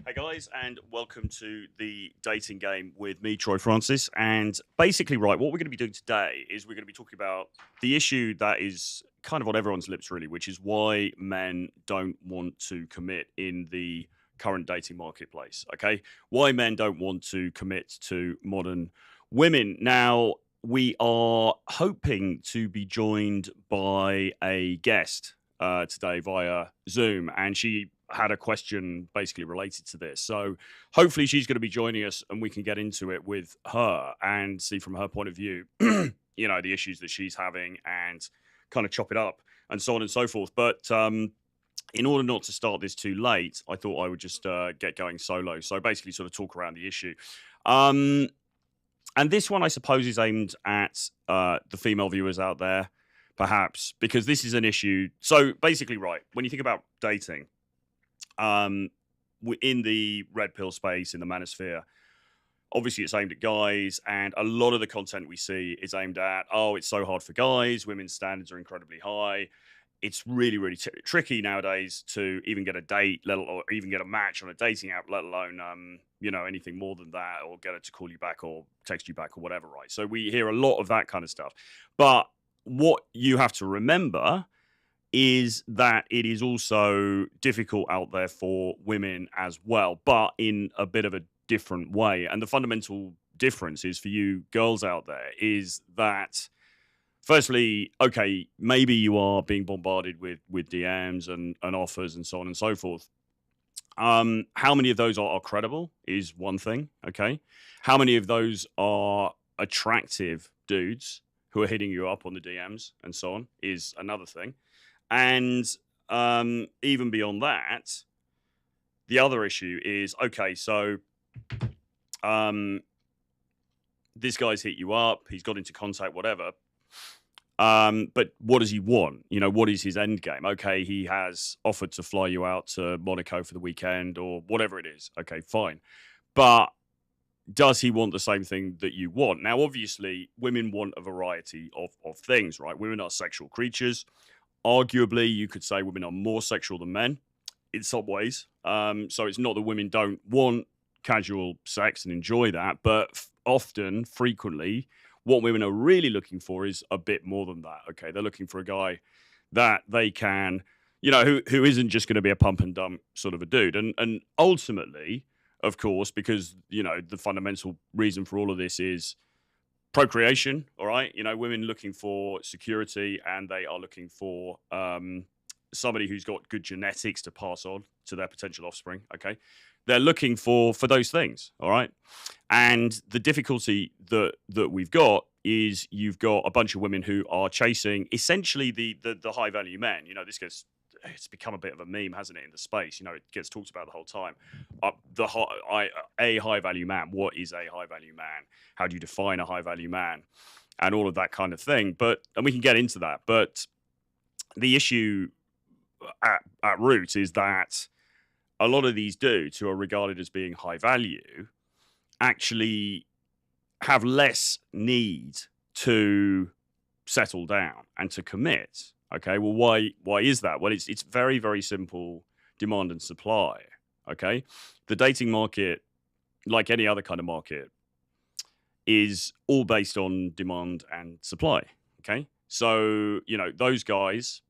Hey guys, and welcome to the dating game with me, Troy Francis. And basically, right, what we're going to be doing today is we're going to be talking about the issue that is kind of on everyone's lips, really, which is why men don't want to commit in the current dating marketplace. Okay, why men don't want to commit to modern women. Now, we are hoping to be joined by a guest today via Zoom, and she had a question basically related to this. So hopefully she's going to be joining us and we can get into it with her and see from her point of view, you know, the issues that she's having and kind of chop it up and so on and so forth. But in order not to start this too late, I thought I would just get going solo. So basically sort of talk around the issue. And this one, I suppose, is aimed at the female viewers out there, perhaps, because this is an issue. So basically, right, when you think about dating, in the red pill space, in the manosphere, obviously it's aimed at guys, and a lot of the content we see is aimed at, oh, it's so hard for guys, women's standards are incredibly high. It's really, really tricky nowadays to even get a date, or even get a match on a dating app, let alone, you know, anything more than that, or get it to call you back or text you back or whatever, right? So we hear a lot of that kind of stuff. But what you have to remember is that it is also difficult out there for women as well, but in a bit of a different way. And the fundamental difference is for you girls out there is that, firstly, okay, maybe you are being bombarded with DMs and offers and so on and so forth. How many of those are credible is one thing, okay? How many of those are attractive dudes who are hitting you up on the DMs and so on is another thing. And even beyond that, the other issue is, okay, so this guy's hit you up, he's got into contact, whatever. But what does he want? You know, what is his end game? Okay, he has offered to fly you out to Monaco for the weekend or whatever it is. Okay, fine. But does he want the same thing that you want? Now, obviously, women want a variety of things, right? Women are sexual creatures. Arguably, you could say women are more sexual than men in some ways. So it's not that women don't want casual sex and enjoy that, but often, frequently, what women are really looking for is a bit more than that. Okay, they're looking for a guy that they can, you know, who isn't just going to be a pump and dump sort of a dude. And ultimately, of course, because, you know, the fundamental reason for all of this is procreation, all right? You know, women looking for security, and they are looking for somebody who's got good genetics to pass on to their potential offspring, okay? They're looking for those things, all right? And the difficulty that we've got is you've got a bunch of women who are chasing essentially the high value men. You know, it's become a bit of a meme, hasn't it, in the space? You know, it gets talked about the whole time. A high value man. What is a high value man? How do you define a high value man? And all of that kind of thing. And we can get into that. But the issue at root is that a lot of these dudes who are regarded as being high value actually have less need to settle down and to commit. Okay, well, why is that? Well, it's very, very simple demand and supply. Okay, the dating market, like any other kind of market, is all based on demand and supply. Okay, so, you know, those guys,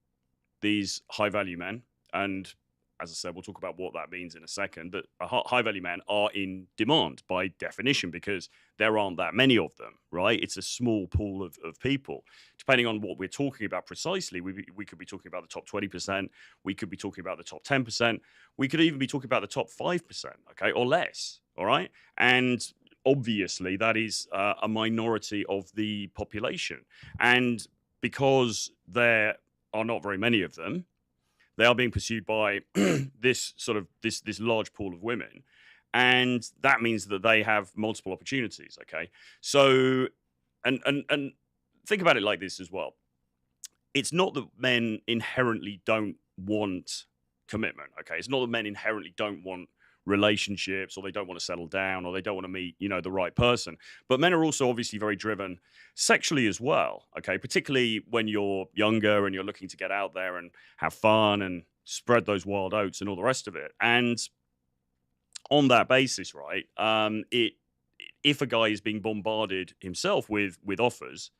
these high value men, and as I said, we'll talk about what that means in a second, but high value men are in demand by definition because there aren't that many of them, right? It's a small pool of people. Depending on what we're talking about precisely, we could be talking about the top 20%, we could be talking about the top 10%, we could even be talking about the top 5%, okay, or less, all right? And obviously that is a minority of the population. And because there are not very many of them, they are being pursued by this large pool of women. And that means that they have multiple opportunities. Okay. So, and think about it like this as well. It's not that men inherently don't want commitment. Okay. It's not that men inherently don't want relationships, or they don't want to settle down, or they don't want to meet, you know, the right person. But men are also obviously very driven sexually as well. Okay. Particularly when you're younger and you're looking to get out there and have fun and spread those wild oats and all the rest of it. And on that basis, right? If a guy is being bombarded himself with offers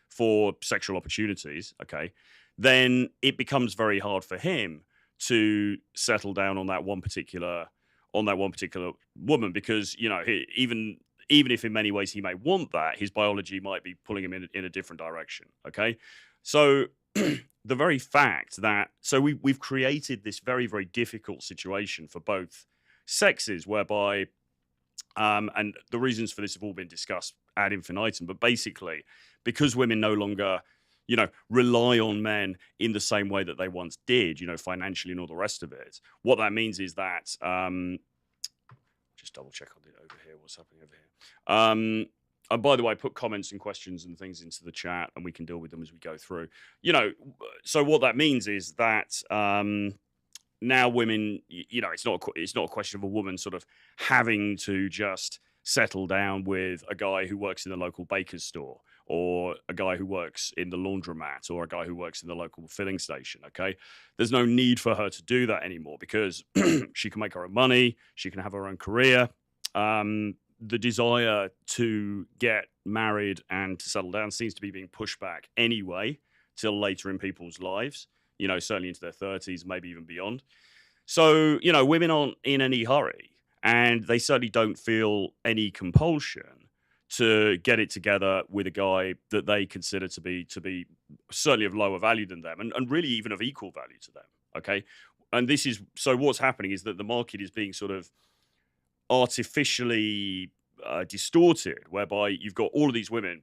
for sexual opportunities, okay, then it becomes very hard for him to settle down on that one particular woman, because even if in many ways he may want that, his biology might be pulling him in a different direction. Okay, so the very fact that we've created this very, very difficult situation for both sexes, whereby and the reasons for this have all been discussed ad infinitum, but basically, because women no longer, rely on men in the same way that they once did, financially and all the rest of it, what that means is that, just double check on it over here, what's happening over here. And by the way, put comments and questions and things into the chat, and we can deal with them as we go through. So what that means is that now women, it's not a question of a woman sort of having to just settle down with a guy who works in the local baker's store, or a guy who works in the laundromat, or a guy who works in the local filling station. Okay, there's no need for her to do that anymore, because she can make her own money, she can have her own career. The desire to get married and to settle down seems to be being pushed back anyway till later in people's lives, certainly into their 30s, maybe even beyond. So, women aren't in any hurry, and they certainly don't feel any compulsion to get it together with a guy that they consider to be certainly of lower value than them, and really even of equal value to them. Okay. And what's happening is that the market is being sort of artificially distorted, whereby you've got all of these women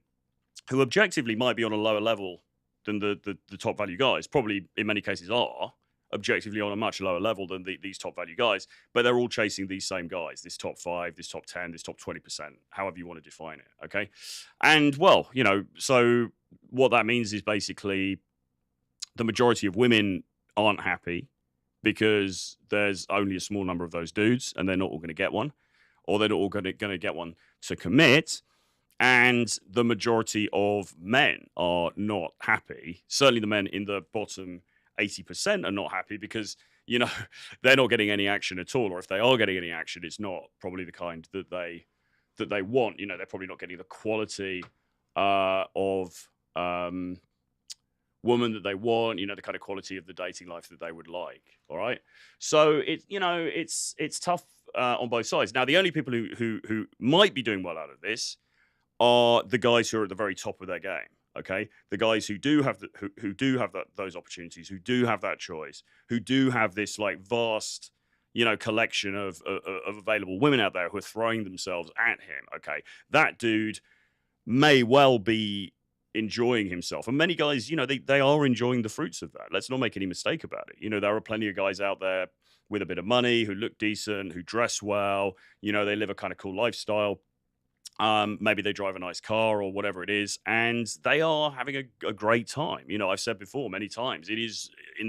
who objectively might be on a lower level than the top value guys, probably in many cases are objectively on a much lower level than these top value guys, but they're all chasing these same guys, this top 5, this top 10, this top 20%, however you want to define it. Okay. And well, so what that means is basically the majority of women aren't happy because there's only a small number of those dudes, and they're not all going to get one, or they're not all going to get one to commit. And the majority of men are not happy. Certainly the men in the bottom 80% are not happy because, they're not getting any action at all. Or if they are getting any action, it's not probably the kind that they want. They're probably not getting the quality of woman that they want, the kind of quality of the dating life that they would like. All right. So it's tough on both sides. Now, the only people who might be doing well out of this are the guys who are at the very top of their game. Okay, the guys who do have those opportunities, who do have that choice, who do have this like vast, collection of available women out there who are throwing themselves at him. Okay, that dude may well be enjoying himself, and many guys, they are enjoying the fruits of that. Let's not make any mistake about it. There are plenty of guys out there with a bit of money who look decent, who dress well. They live a kind of cool lifestyle. Maybe they drive a nice car or whatever it is, and they are having a great time. I've said before many times, it is in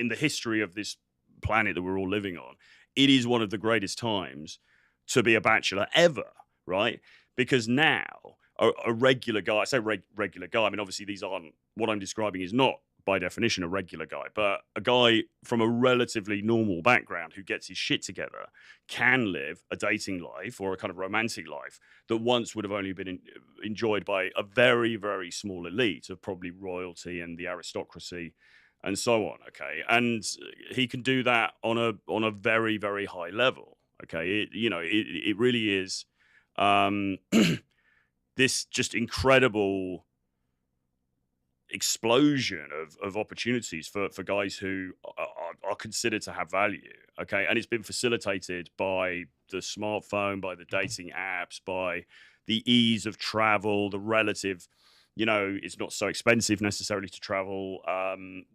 the history of this planet that we're all living on, it is one of the greatest times to be a bachelor ever, right? Because now a regular guy, I say regular guy, I mean, obviously these aren't, what I'm describing is not by definition a regular guy, but a guy from a relatively normal background who gets his shit together can live a dating life or a kind of romantic life that once would have only been enjoyed by a very, very small elite of probably royalty and the aristocracy and so on. Okay. And he can do that on a very, very high level. Okay. It really is this just incredible explosion of opportunities for guys who are considered to have value. Okay. And it's been facilitated by the smartphone, by the dating apps, by the ease of travel, the relative, it's not so expensive necessarily to travel.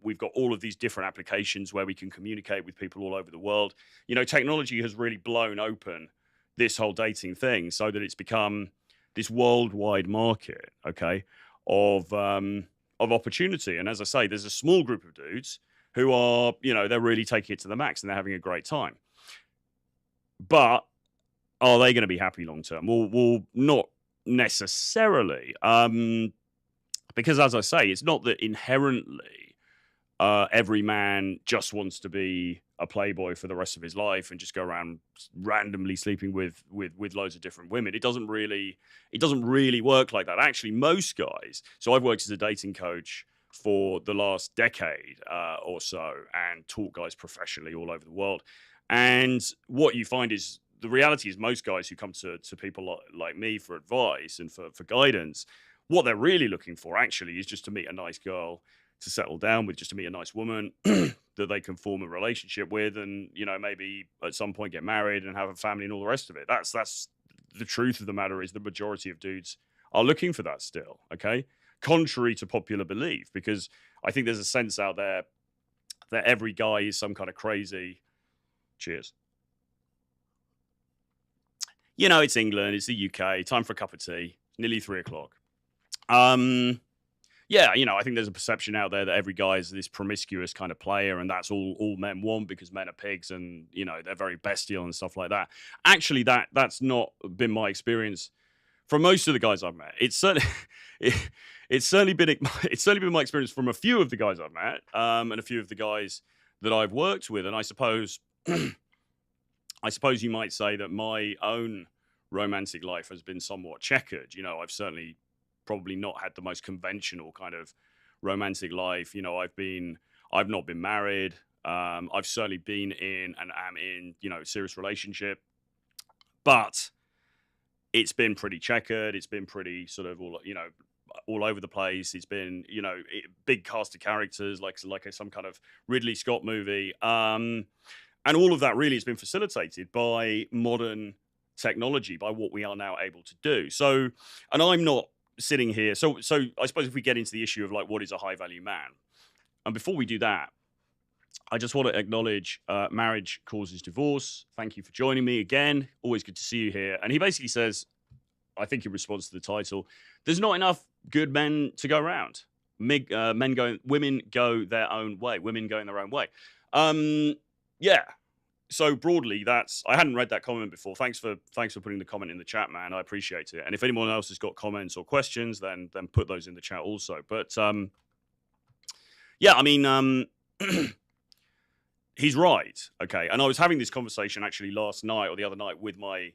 We've got all of these different applications where we can communicate with people all over the world. Technology has really blown open this whole dating thing so that it's become this worldwide market, okay, of opportunity. And as I say, there's a small group of dudes who are, they're really taking it to the max and they're having a great time. But are they going to be happy long term? Well, not necessarily. Because as I say, it's not that inherently every man just wants to be a playboy for the rest of his life and just go around randomly sleeping with loads of different women. It doesn't really work like that. Actually, most guys. So I've worked as a dating coach for the last decade or so, and taught guys professionally all over the world. And what you find is, the reality is, most guys who come to people like me for advice and for guidance, what they're really looking for actually is just to meet a nice girl to settle down with, just to meet a nice woman that they can form a relationship with, and maybe at some point get married and have a family and all the rest of it. That's the truth of the matter, is the majority of dudes are looking for that still. Okay, contrary to popular belief, because I think there's a sense out there that every guy is some kind of crazy. Cheers. It's England, it's the UK. Time for a cup of tea. Nearly 3 o'clock. Yeah, I think there's a perception out there that every guy is this promiscuous kind of player, and that's all men want, because men are pigs, and they're very bestial and stuff like that. Actually, that's not been my experience from most of the guys I've met. It's certainly it's certainly been my experience from a few of the guys I've met, and a few of the guys that I've worked with. And I suppose you might say that my own romantic life has been somewhat checkered. I've certainly probably not had the most conventional kind of romantic life. I've not been married. I've certainly been in and am in, a serious relationship, but it's been pretty checkered. It's been pretty sort of all over the place. It's been, big cast of characters, like some kind of Ridley Scott movie. And all of that really has been facilitated by modern technology, by what we are now able to do. So, and I'm not sitting here. So I suppose if we get into the issue of, like, what is a high value man, and before we do that, I just want to acknowledge Marriage Causes Divorce. Thank you for joining me again. Always good to see you here. And he basically says, I think in response to the title, there's not enough good men to go around. Women go their own way. Women going their own way. Yeah. So broadly, I hadn't read that comment before. Thanks for putting the comment in the chat, man. I appreciate it. And if anyone else has got comments or questions, then put those in the chat also. But yeah, I mean, he's right. Okay. And I was having this conversation actually last night or the other night with my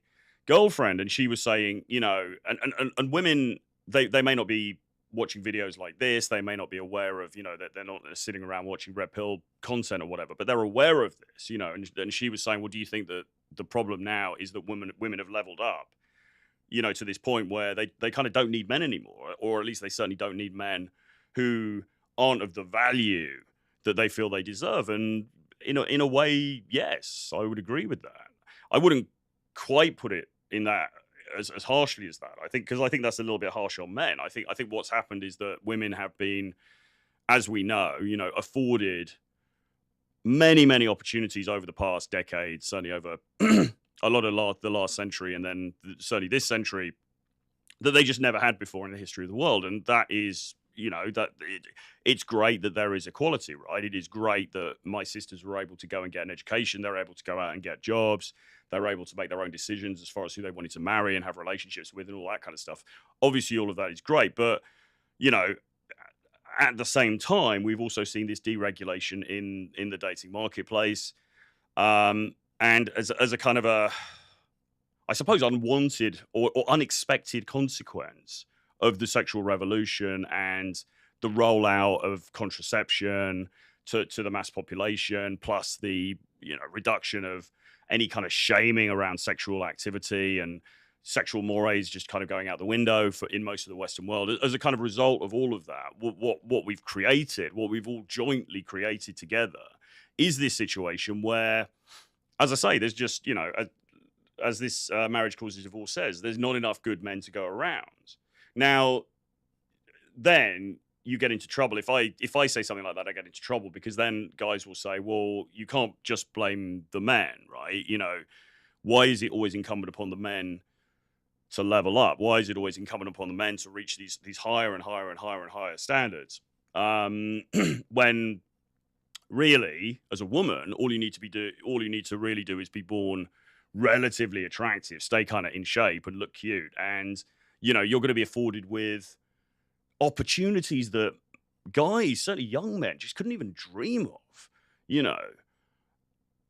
girlfriend, and she was saying, and women, they may not be watching videos like this. They may not be aware of, that they're not sitting around watching red pill content or whatever, but they're aware of this, and she was saying, well, do you think that the problem now is that women have leveled up, to this point where they kind of don't need men anymore, or at least they certainly don't need men who aren't of the value that they feel they deserve? And in a way, yes, I would agree with that. I wouldn't quite put it in that as harshly as that. I think that's a little bit harsh on men. I think what's happened is that women have been, as we know, afforded many opportunities over the past decade, certainly over a lot of the last century, and then certainly this century, that they just never had before in the history of the world. And that is, it's great that there is equality, right? It is great that my sisters were able to go and get an education. They're able to go out and get jobs. They're able to make their own decisions as far as who they wanted to marry and have relationships with and all that kind of stuff. Obviously, all of that is great. But, at the same time, we've also seen this deregulation in the dating marketplace. And as a kind of I suppose, unwanted or unexpected consequence of the sexual revolution and the rollout of contraception to the mass population, plus the reduction of any kind of shaming around sexual activity and sexual mores just kind of going out the window in most of the Western world. As a kind of result of all of that, what we've created, what we've all jointly created together, is this situation where, as I say, there's just, as this Marriage Causes Divorce says, there's not enough good men to go around. Now, then you get into trouble. If I say something like that, I get into trouble, because then guys will say, well, you can't just blame the men, right? Why is it always incumbent upon the men to level up? Why is it always incumbent upon the men to reach these higher and higher and higher and higher standards? When really, as a woman, all you need to really do is be born relatively attractive, stay kind of in shape and look cute, and you're going to be afforded with opportunities that guys, certainly young men, just couldn't even dream of.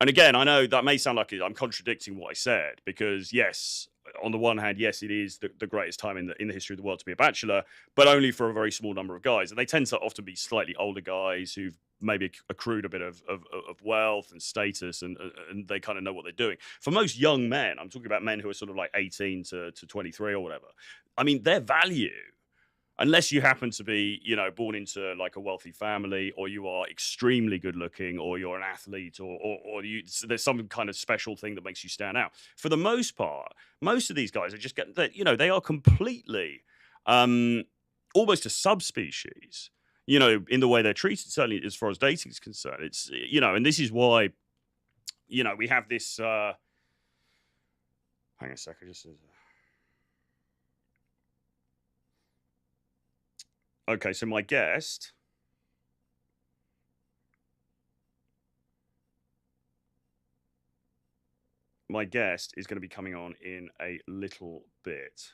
And again, I know that may sound like I'm contradicting what I said, because yes, on the one hand, yes, it is the greatest time in the history of the world to be a bachelor, but only for a very small number of guys. And they tend to often be slightly older guys who've maybe accrued a bit of wealth and status, and they kind of know what they're doing. For most young men, I'm talking about men who are sort of like 18 to 23 or whatever, I mean, their value, unless you happen to be, born into like a wealthy family, or you are extremely good looking, or you're an athlete, or so there's some kind of special thing that makes you stand out. For the most part, most of these guys are just getting that, they are completely, almost a subspecies, in the way they're treated, certainly as far as dating is concerned. It's, and this is why, we have this, hang on a second, just okay, so my guest is going to be coming on in a little bit.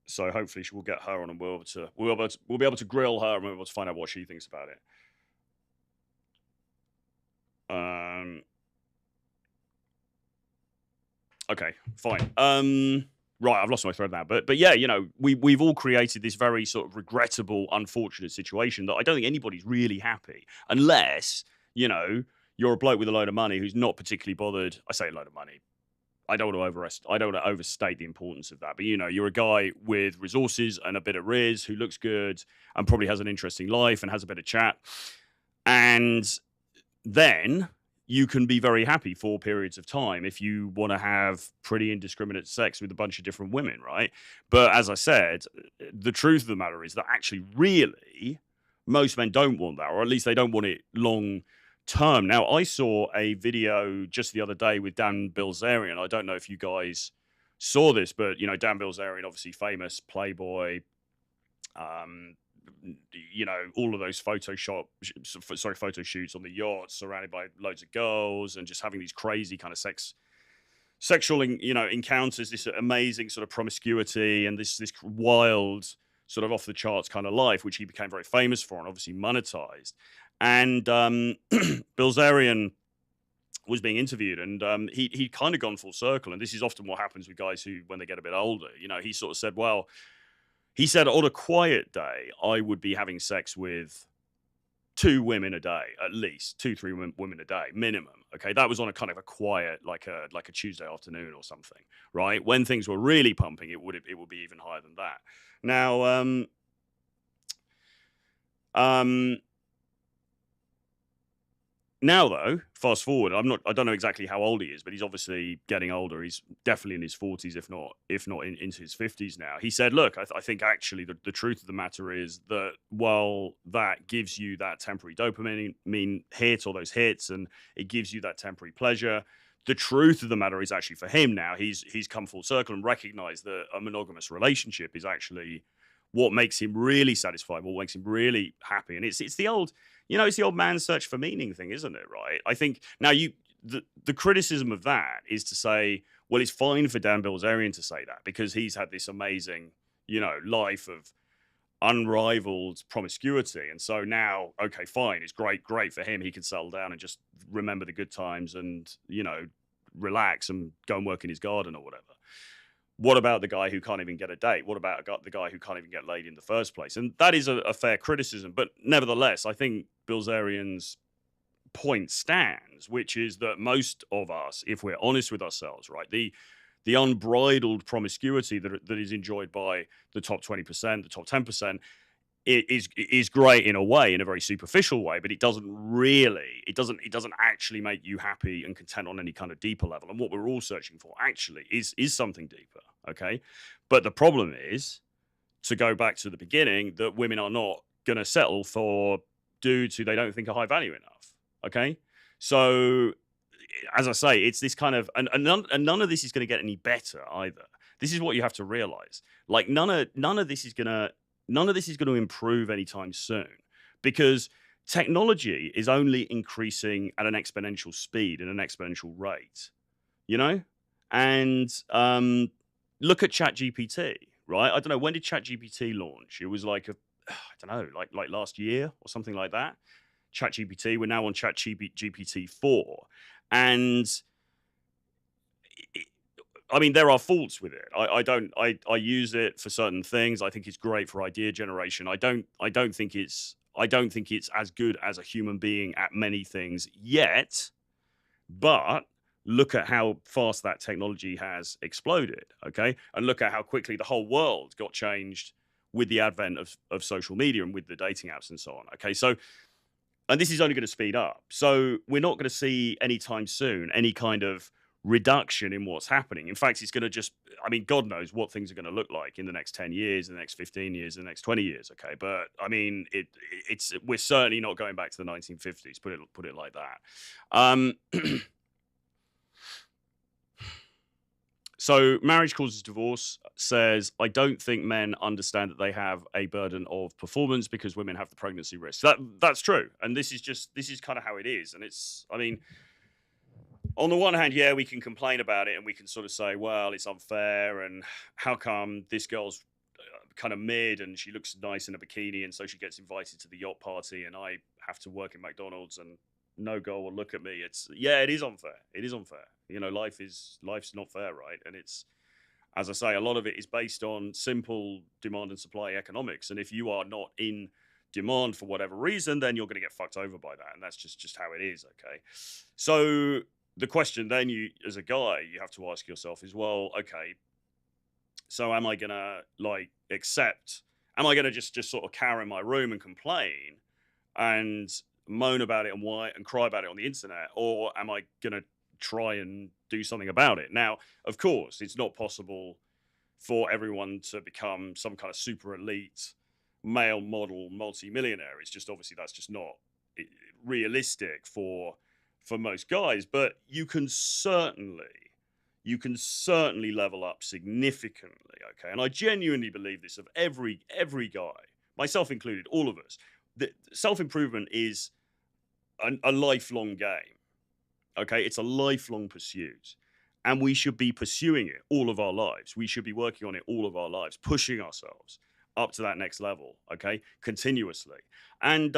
So hopefully we'll get her on, and we'll be able to grill her, and we'll be able to find out what she thinks about it. Okay, fine. Right, I've lost my thread now, but yeah, we've all created this very sort of regrettable, unfortunate situation that I don't think anybody's really happy, unless you're a bloke with a load of money who's not particularly bothered. I say a load of money. I don't want to overstate the importance of that, but you're a guy with resources and a bit of riz who looks good and probably has an interesting life and has a bit of chat, and then you can be very happy for periods of time if you want to have pretty indiscriminate sex with a bunch of different women, right? But as I said, the truth of the matter is that actually, really, most men don't want that, or at least they don't want it long term. Now, I saw a video just the other day with Dan Bilzerian. I don't know if you guys saw this, but Dan Bilzerian, obviously famous playboy, all of those photo shoots on the yacht, surrounded by loads of girls, and just having these crazy kind of sexual encounters, this amazing sort of promiscuity, and this wild sort of off the charts kind of life, which he became very famous for and obviously monetized. And Bilzerian was being interviewed, and he'd kind of gone full circle. And this is often what happens with guys who, when they get a bit older, he sort of said, well, he said, on a quiet day, I would be having sex with 2 women a day, at least 2-3 women a day, minimum. Okay, that was on a kind of a quiet, like a Tuesday afternoon or something, right? When things were really pumping, it would be even higher than that. Now, now though, fast forward, I don't know exactly how old he is, but he's obviously getting older. He's definitely in his 40s, if not into his 50s now. He said, look, I think actually the truth of the matter is that while that gives you that temporary dopamine hit, or those hits, and it gives you that temporary pleasure, the truth of the matter is actually for him now, he's come full circle and recognized that a monogamous relationship is actually what makes him really satisfied, what makes him really happy. And it's the old, it's the old man's search for meaning thing, isn't it? Right? I think now the criticism of that is to say, well, it's fine for Dan Bilzerian to say that because he's had this amazing, life of unrivaled promiscuity. And so now, okay, fine, it's great for him. He can settle down and just remember the good times and, relax and go and work in his garden or whatever. What about the guy who can't even get a date? What about the guy who can't even get laid in the first place? And that is a fair criticism. But nevertheless, I think Bilzerian's point stands, which is that most of us, if we're honest with ourselves, right, the unbridled promiscuity that is enjoyed by the top 20%, the top 10%, is great in a way, in a very superficial way, but it doesn't actually make you happy and content on any kind of deeper level. And what we're all searching for actually is something deeper. Okay. But the problem is, to go back to the beginning, that women are not going to settle for dudes who they don't think are high value enough. Okay. So as I say, it's this kind of, and none of this is going to get any better either. This is what you have to realize. Like none of this is going to improve anytime soon, because technology is only increasing at an exponential speed and an exponential rate, And look at ChatGPT, right? I don't know, when did ChatGPT launch? It was like I don't know, like last year or something like that. ChatGPT. We're now on ChatGPT 4, and I mean, there are faults with it. I use it for certain things. I think it's great for idea generation. I don't think it's as good as a human being at many things yet, but look at how fast that technology has exploded, okay? And look at how quickly the whole world got changed with the advent of social media and with the dating apps and so on, okay? So, and this is only going to speed up. So we're not going to see anytime soon any kind of reduction in what's happening. In fact, it's going to just, I mean, God knows what things are going to look like in the next 10 years, in the next 15 years, in the next 20 years, okay? But I mean, we're certainly not going back to the 1950s, put it like that. So marriage causes divorce says, I don't think men understand that they have a burden of performance because women have the pregnancy risk. That's true. And this is kind of how it is. And it's, I mean, on the one hand, yeah, we can complain about it and we can sort of say, well, it's unfair. And how come this girl's kind of mid and she looks nice in a bikini and so she gets invited to the yacht party and I have to work in McDonald's and no girl will look at me. It's, yeah, it is unfair. It is unfair. You know, life's not fair, right? And it's, as I say, a lot of it is based on simple demand and supply economics. And if you are not in demand for whatever reason, then you're going to get fucked over by that. And that's just how it is, okay? So the question then you, as a guy, you have to ask yourself is, well, okay, so am I going to am I going to just sort of cower in my room and complain and moan about it and whine and cry about it on the internet, or am I going to try and do something about it? Now, of course, it's not possible for everyone to become some kind of super elite male model multi-millionaire. It's just obviously that's just not realistic for most guys, but you can certainly level up significantly, okay? And I genuinely believe this of every guy, myself included, all of us. Self-improvement is a lifelong game, okay? It's a lifelong pursuit. And we should be pursuing it all of our lives. We should be working on it all of our lives, pushing ourselves up to that next level, okay? Continuously. And,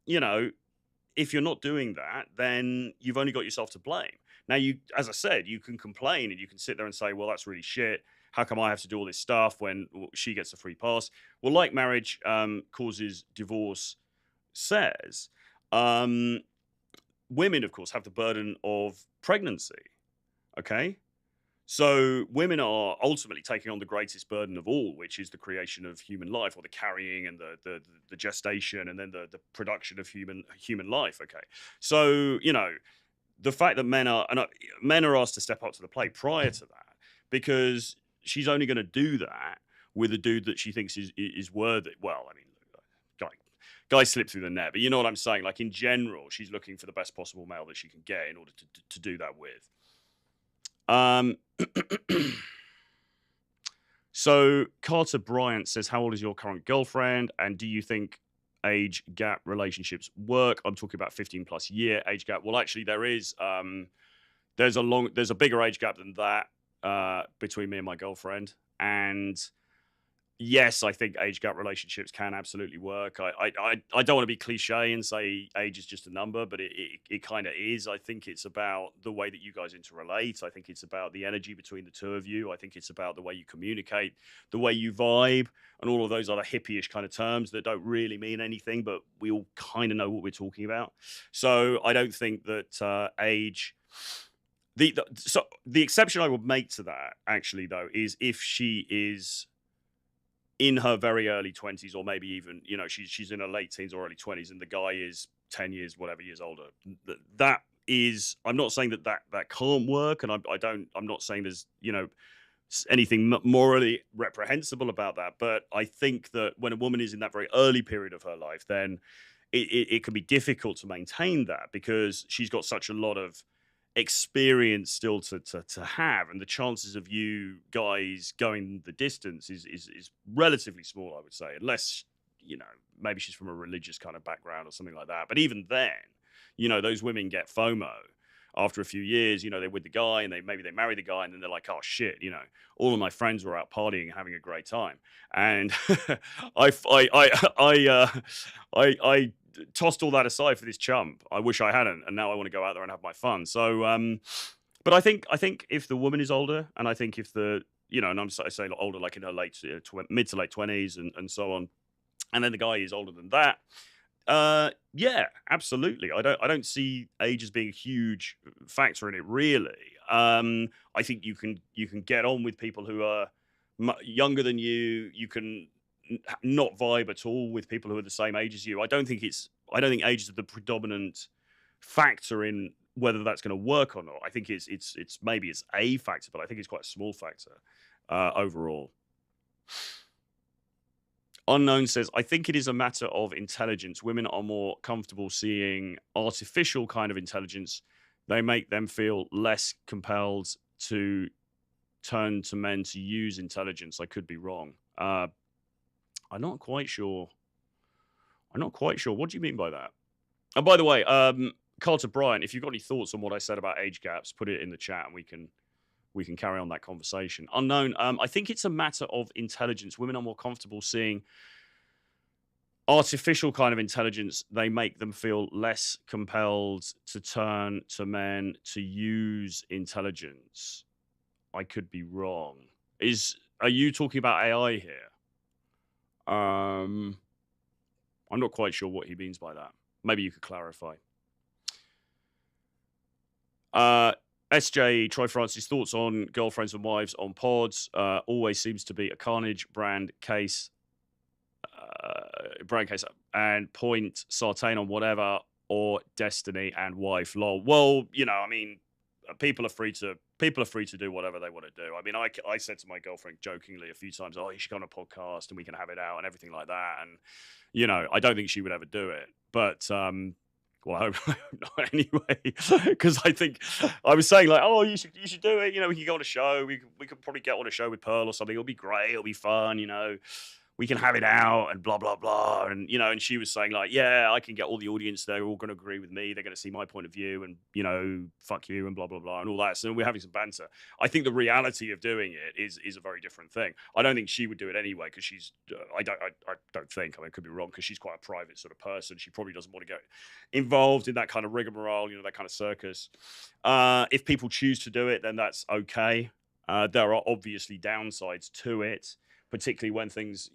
you know, if you're not doing that, then you've only got yourself to blame. Now, as I said, you can complain and you can sit there and say, well, that's really shit. How come I have to do all this stuff when she gets a free pass? Well, like marriage causes divorce says, women, of course, have the burden of pregnancy, okay? So women are ultimately taking on the greatest burden of all, which is the creation of human life, or the carrying and the gestation and then the production of human life, okay? So, you know, the fact that men are asked to step up to the plate prior to that, because she's only going to do that with a dude that she thinks is worthy. Well, I mean, guys slip through the net, but you know what I'm saying? Like, in general, she's looking for the best possible male that she can get in order to do that with. So Carter Bryant says, how old is your current girlfriend? And do you think age gap relationships work? I'm talking about 15+ year age gap. Well, actually there's a bigger age gap than that between me and my girlfriend. And yes, I think age gap relationships can absolutely work. I don't want to be cliche and say age is just a number, but it kind of is. I think it's about the way that you guys interrelate. I think it's about the energy between the two of you. I think it's about the way you communicate, the way you vibe, and all of those other hippie-ish kind of terms that don't really mean anything, but we all kind of know what we're talking about. So I don't think that age... So the exception I would make to that, actually, though, is if she is in her very early 20s, or maybe even, you know, she's in her late teens or early 20s, and the guy is 10 years, whatever years older. That is, I'm not saying that can't work, and I'm not saying there's, you know, anything morally reprehensible about that, but I think that when a woman is in that very early period of her life, then it can be difficult to maintain that, because she's got such a lot of experience still to have, and the chances of you guys going the distance is relatively small, I would say, unless, you know, maybe she's from a religious kind of background or something like that. But even then, you know, those women get FOMO after a few years, they're with the guy and maybe they marry the guy, and then they're like, oh shit, all of my friends were out partying, having a great time, and I, f- I tossed all that aside for this chump. I wish I hadn't, and now I want to go out there and have my fun. So, but I think if the woman is older, and I think if and I say older, like in her mid to late 20s, and so on, and then the guy is older than that, yeah, absolutely. I don't see age as being a huge factor in it, really. I think you can get on with people who are younger than you. You can not vibe at all with people who are the same age as you. I don't think age is the predominant factor in whether that's going to work or not. I think it's maybe it's a factor, but I think it's quite a small factor overall. Unknown says, I think it is a matter of intelligence. Women are more comfortable seeing artificial kind of intelligence. They make them feel less compelled to turn to men to use intelligence. I could be wrong. I'm not quite sure. What do you mean by that? And by the way, Carter Bryant, if you've got any thoughts on what I said about age gaps, put it in the chat and we can carry on that conversation. Unknown, I think it's a matter of intelligence. Women are more comfortable seeing artificial kind of intelligence. They make them feel less compelled to turn to men to use intelligence. I could be wrong. Are you talking about AI here? I'm not quite sure what he means by that. Maybe you could clarify. SJ, Troy Francis, thoughts on girlfriends and wives on pods. Always seems to be a carnage brand case, and point Sartain on whatever, or Destiny and wife. Lol. Well, I mean, people are free to do whatever they want to do. I mean, I said to my girlfriend jokingly a few times, oh, you should go on a podcast and we can have it out and everything like that. And, I don't think she would ever do it. But, well, I hope not anyway, because I think I was saying like, oh, you should do it. We can go on a show. We could probably get on a show with Pearl or something. It'll be great. It'll be fun. We can have it out and blah, blah, blah. And, and she was saying like, yeah, I can get all the audience. They're all going to agree with me. They're going to see my point of view and, fuck you and blah, blah, blah and all that. So we're having some banter. I think the reality of doing it is a very different thing. I don't think she would do it anyway because she's, I don't think, I could be wrong, because she's quite a private sort of person. She probably doesn't want to get involved in that kind of rigmarole, that kind of circus. If people choose to do it, then that's okay. There are obviously downsides to it, particularly when things,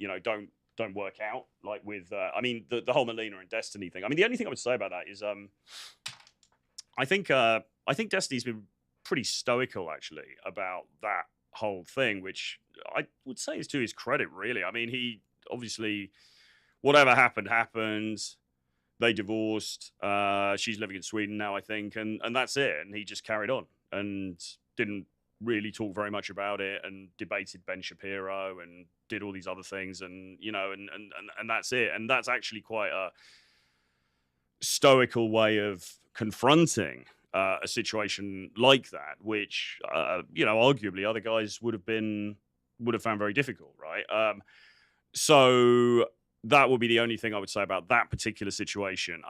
don't work out. Like with, the whole Melina and Destiny thing. The only thing I would say about that is, I think Destiny's been pretty stoical actually about that whole thing, which I would say is to his credit, really. He obviously, whatever happened. They divorced. She's living in Sweden now, I think, and that's it. And he just carried on and didn't really talk very much about it, and debated Ben Shapiro and did all these other things, and and that's it. And that's actually quite a stoical way of confronting a situation like that, which arguably other guys would have found very difficult, right? So that would be the only thing I would say about that particular situation.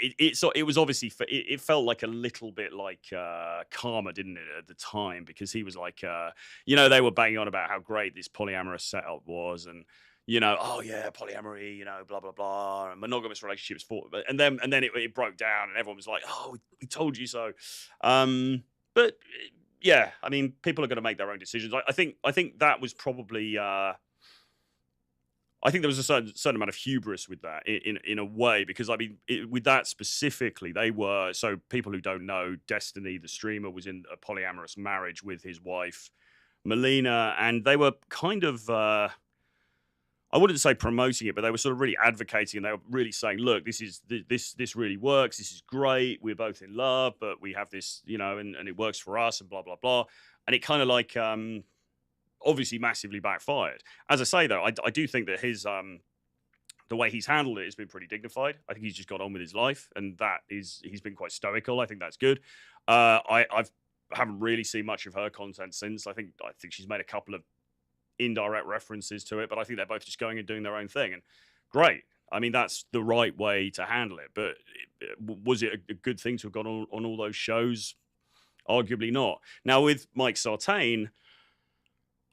It was obviously, it felt like a little bit like karma, didn't it, at the time? Because he was like, they were banging on about how great this polyamorous setup was, and oh yeah, polyamory, blah blah blah, and monogamous relationships and then it broke down, and everyone was like, oh, we told you so. But yeah, people are going to make their own decisions. I think that was probably. I think there was a certain amount of hubris with that in a way, because with that specifically, they were, so people who don't know, Destiny, the streamer, was in a polyamorous marriage with his wife, Melina, and they were kind of, I wouldn't say promoting it, but they were sort of really advocating, and they were really saying, look, this really works. This is great. We're both in love, but we have this, and it works for us, and blah, blah, blah. And it kind of like, obviously massively backfired. As I say, though, I do think that his the way he's handled it has been pretty dignified. I think he's just got on with his life, and he's been quite stoical. I think that's good. I haven't really seen much of her content since. I think she's made a couple of indirect references to it, but I think they're both just going and doing their own thing, and great. That's the right way to handle it. But was it a good thing to have gone on all those shows? Arguably not. Now with Mike Sartain,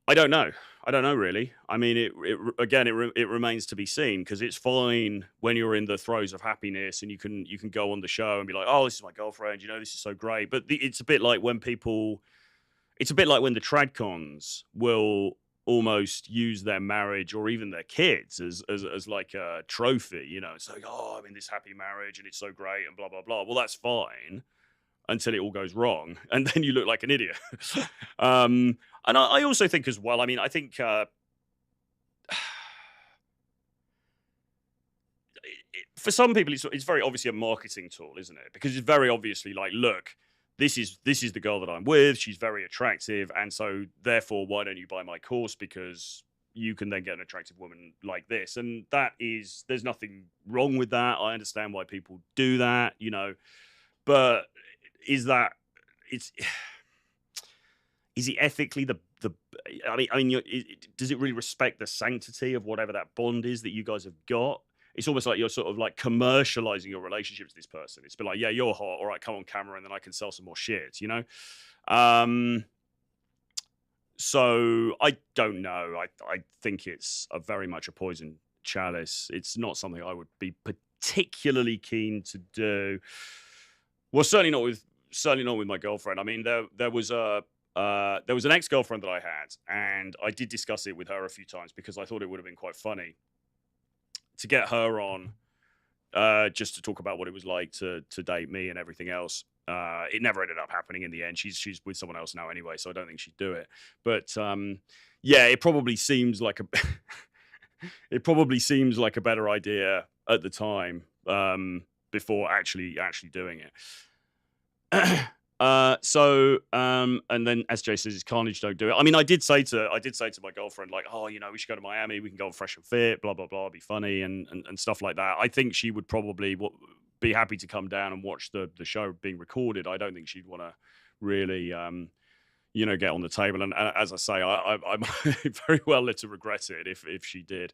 I don't know. I don't know really. I mean, it remains to be seen, because it's fine when you're in the throes of happiness and you can go on the show and be like, oh, this is my girlfriend. This is so great. But it's a bit like when people. It's a bit like when the tradcons will almost use their marriage or even their kids as like a trophy. It's like, oh, I'm in this happy marriage and it's so great and blah blah blah. Well, that's fine until it all goes wrong, and then you look like an idiot. And I also think as well. I mean, I think for some people, it's very obviously a marketing tool, isn't it? Because it's very obviously like, look, this is the girl that I'm with. She's very attractive, and so therefore, why don't you buy my course? Because you can then get an attractive woman like this, and there's nothing wrong with that. I understand why people do that, but is that it's is it ethically the does it really respect the sanctity of whatever that bond is that you guys have got? It's almost like you're sort of like commercializing your relationship to this person. It's been like, yeah, you're hot, all right, come on camera, and then I can sell some more shit. So I don't know. I think it's very much a poison chalice. It's not something I would be particularly keen to do. Well, certainly not with my girlfriend. I mean, there was an ex-girlfriend that I had, and I did discuss it with her a few times because I thought it would have been quite funny to get her on, just to talk about what it was like to date me and everything else. It never ended up happening in the end. She's with someone else now anyway, so I don't think she'd do it. But yeah, it probably seems like a better idea at the time, before actually doing it. And then SJ says it's carnage, don't do it. I mean, I did say to my girlfriend, like, oh, we should go to Miami, we can go on Fresh and Fit, blah blah blah, it'd be funny and stuff like that. I think she would probably be happy to come down and watch the show being recorded. I don't think she'd want to really get on the table, and as I say, I'm very well led to regret it if she did.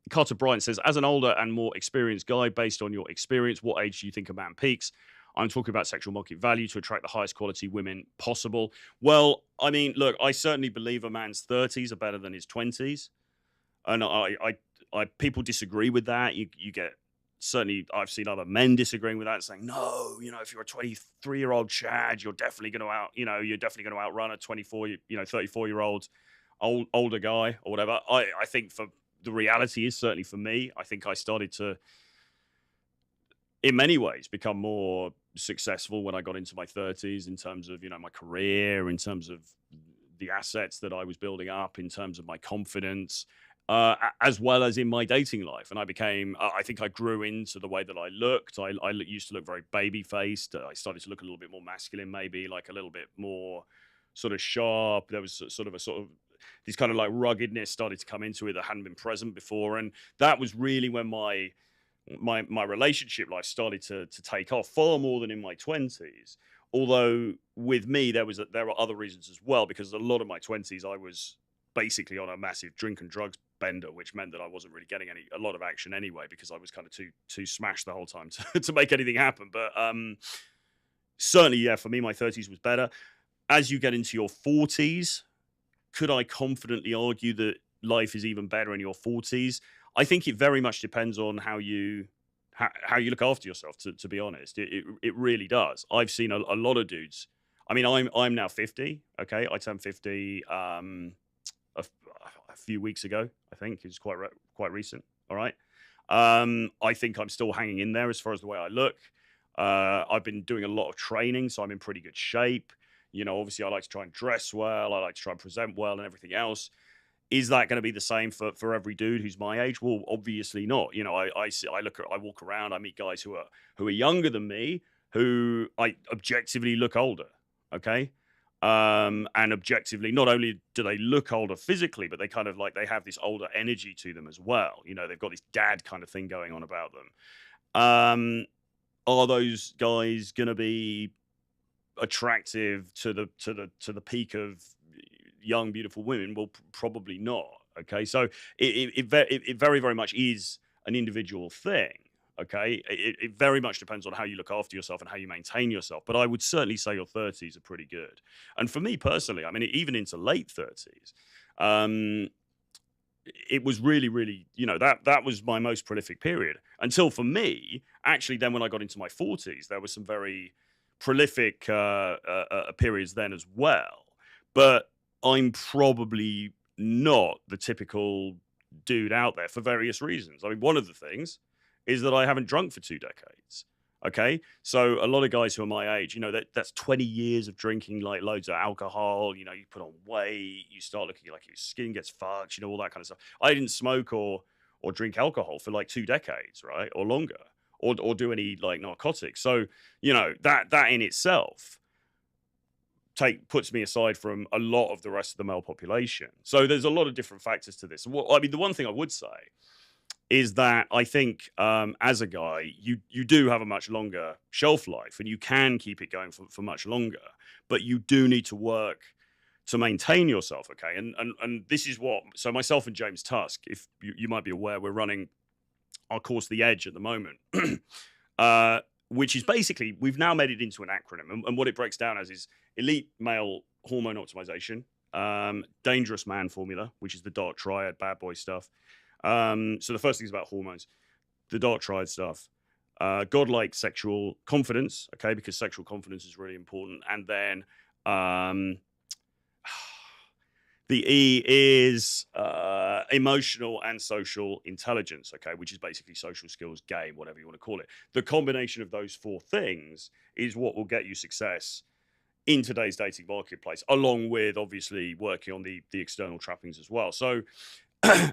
Carter Bryant says, as an older and more experienced guy, based on your experience, what age do you think a man peaks? I'm talking about sexual market value to attract the highest quality women possible. Well, I mean, look, I certainly believe a man's 30s are better than his 20s. And people disagree with that. You get, certainly I've seen other men disagreeing with that, saying, no, if you're a 23-year-old Chad, you're definitely going to outrun a 34-year-old older guy or whatever. I think for the reality is, certainly for me, I think I started to, in many ways, become more successful when I got into my 30s in terms of, my career, in terms of the assets that I was building up, in terms of my confidence, as well as in my dating life. And I think I grew into the way that I looked. I used to look very baby-faced. I started to look a little bit more masculine, maybe, like a little bit more sort of sharp. There was sort of this kind of like ruggedness started to come into it that hadn't been present before. And that was really when my relationship life started to take off, far more than in my 20s. Although with me, there were other reasons as well, because a lot of my 20s, I was basically on a massive drink and drugs bender, which meant that I wasn't really getting a lot of action anyway, because I was kind of too smashed the whole time to make anything happen. But certainly, yeah, for me, my 30s was better. As you get into your 40s, could I confidently argue that life is even better in your 40s? I think it very much depends on how you look after yourself. To be honest, it really does. I've seen a lot of dudes. I mean, I'm now 50. Okay, I turned 50 a few weeks ago. I think it's quite recent. All right. I think I'm still hanging in there as far as the way I look. I've been doing a lot of training, so I'm in pretty good shape. Obviously, I like to try and dress well. I like to try and present well and everything else. Is that going to be the same for every dude who's my age? Well, obviously not. I walk around, I meet guys who are younger than me, who I objectively look older. Okay. And objectively, not only do they look older physically, but they kind of like, they have this older energy to them as well. They've got this dad kind of thing going on about them. Are those guys going to be attractive to the peak of young, beautiful women? Well, probably not. Okay, so it very, very much is an individual thing. Okay, it very much depends on how you look after yourself and how you maintain yourself. But I would certainly say your 30s are pretty good. And for me personally, I mean, even into late 30s, um, it was really, really, that was my most prolific period until for me, actually, then when I got into my 40s, there were some very prolific periods then as well. But I'm probably not the typical dude out there for various reasons. I mean, one of the things is that I haven't drunk for 2 decades. Okay, so a lot of guys who are my age, that's 20 years of drinking like loads of alcohol. You put on weight, you start looking like your skin gets fucked, all that kind of stuff. I didn't smoke or drink alcohol for like 2 decades, right, or longer, or do any like narcotics. So that in itself puts me aside from a lot of the rest of the male population. So there's a lot of different factors to this. I mean, the one thing I would say is that I think as a guy, you do have a much longer shelf life and you can keep it going for much longer, but you do need to work to maintain yourself, okay? And this is so myself and James Tusk, if you might be aware, we're running our course, The Edge, at the moment, which is basically, we've now made it into an acronym. And what it breaks down as is elite male hormone optimization, dangerous man formula, which is the dark triad, bad boy stuff. So the first thing is about hormones, the dark triad stuff, godlike sexual confidence, okay, because sexual confidence is really important. And then the E is emotional and social intelligence, okay, which is basically social skills, game, whatever you want to call it. The combination of those 4 things is what will get you success in today's dating marketplace, along with obviously working on the external trappings as well. So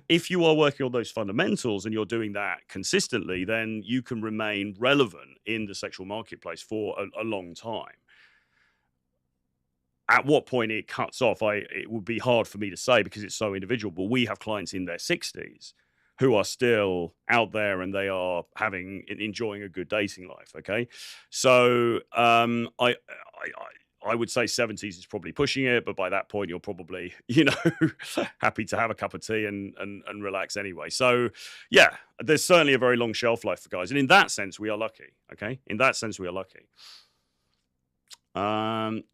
if you are working on those fundamentals and you're doing that consistently, then you can remain relevant in the sexual marketplace for a long time. At what point it cuts off, it would be hard for me to say because it's so individual. But we have clients in their 60s who are still out there and they are enjoying a good dating life. Okay, so I would say 70s is probably pushing it, but by that point you're probably happy to have a cup of tea and relax anyway. So yeah, there's certainly a very long shelf life for guys, and in that sense we are lucky. Okay, in that sense we are lucky.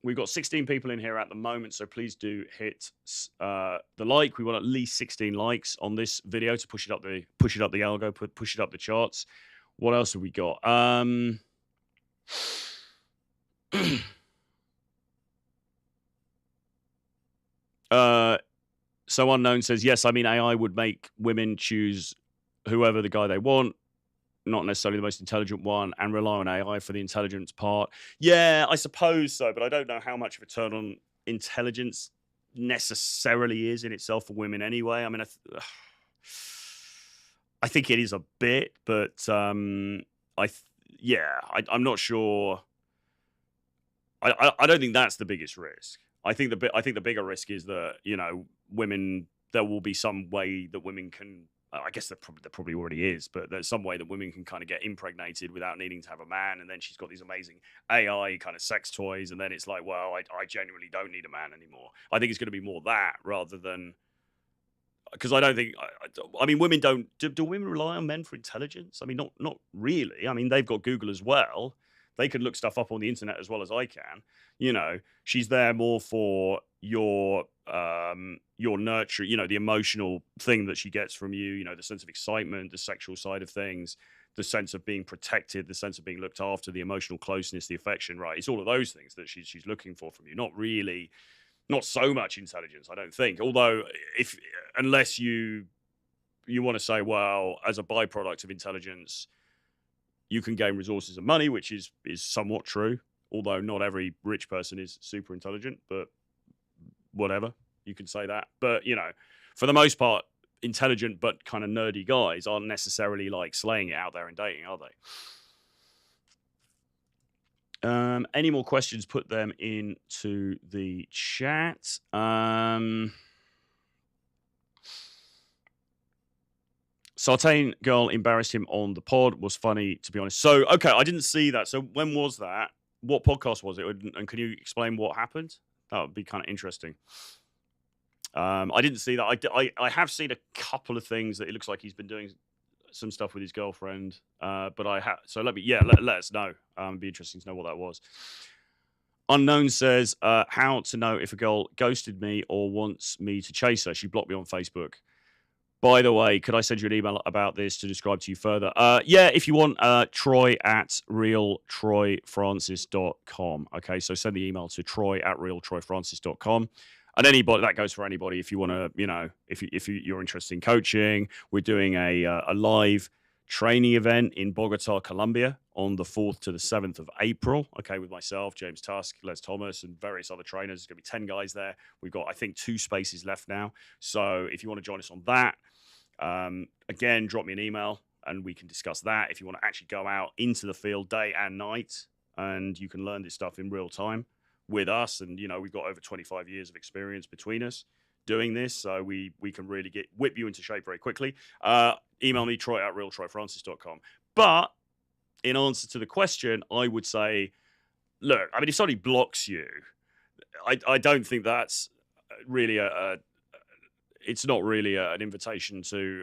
We've got 16 people in here at the moment, so please do hit the like. We want at least 16 likes on this video to push it up the algo, push it up the charts. What else have we got? So Unknown says, yes, I mean, AI would make women choose whoever the guy they want, not necessarily the most intelligent one, and rely on AI for the intelligence part. Yeah, I suppose so, but I don't know how much of a turn on intelligence necessarily is in itself for women anyway. I mean, I think it is a bit, but I'm not sure. I don't think that's the biggest risk. I think the bigger risk is that women. There will be some way that women can. I guess there probably already is, but there's some way that women can kind of get impregnated without needing to have a man, and then she's got these amazing AI kind of sex toys, and then it's like, well, I genuinely don't need a man anymore. I think it's going to be more that rather than because I don't think. I mean, women don't. Do women rely on men for intelligence? I mean, not really. I mean, they've got Google as well. They can look stuff up on the internet as well as I can. She's there more for your nurture, the emotional thing that she gets from you, the sense of excitement, the sexual side of things, the sense of being protected, the sense of being looked after, the emotional closeness, the affection, right? It's all of those things that she's looking for from you. Not so much intelligence, I don't think. Although unless you want to say, well, as a byproduct of intelligence, you can gain resources and money, which is somewhat true, although not every rich person is super intelligent, but whatever, you can say that. But, for the most part, intelligent but kind of nerdy guys aren't necessarily like slaying it out there and dating, are they? Any more questions, put them into the chat. Sartain girl embarrassed him on the pod, was funny, to be honest. So, okay, I didn't see that. So when was that? What podcast was it? And can you explain what happened? That would be kind of interesting. I didn't see that. I have seen a couple of things that it looks like he's been doing some stuff with his girlfriend. But I have. So let us know. It'd be interesting to know what that was. Unknown says, how to know if a girl ghosted me or wants me to chase her. She blocked me on Facebook. By the way, could I send you an email about this to describe to you further? Yeah, if you want, Troy at realtroyfrancis.com. Okay, so send the email to Troy at realtroyfrancis.com. And anybody, that goes for anybody. If you want to, if you're interested in coaching, we're doing a live training event in Bogota, Colombia on the 4th to the 7th of April. Okay, with myself, James Tusk, Les Thomas, and various other trainers. There's going to be 10 guys there. We've got, I think, 2 spaces left now. So if you want to join us on that, again, drop me an email and we can discuss that. If you want to actually go out into the field day and night and you can learn this stuff in real time with us, and we've got over 25 years of experience between us doing this, so we can really whip you into shape very quickly. Email me, Troy at realtroyfrancis.com. But in answer to the question, I would say, look, I mean, if somebody blocks you, I don't think that's really it's not really an invitation to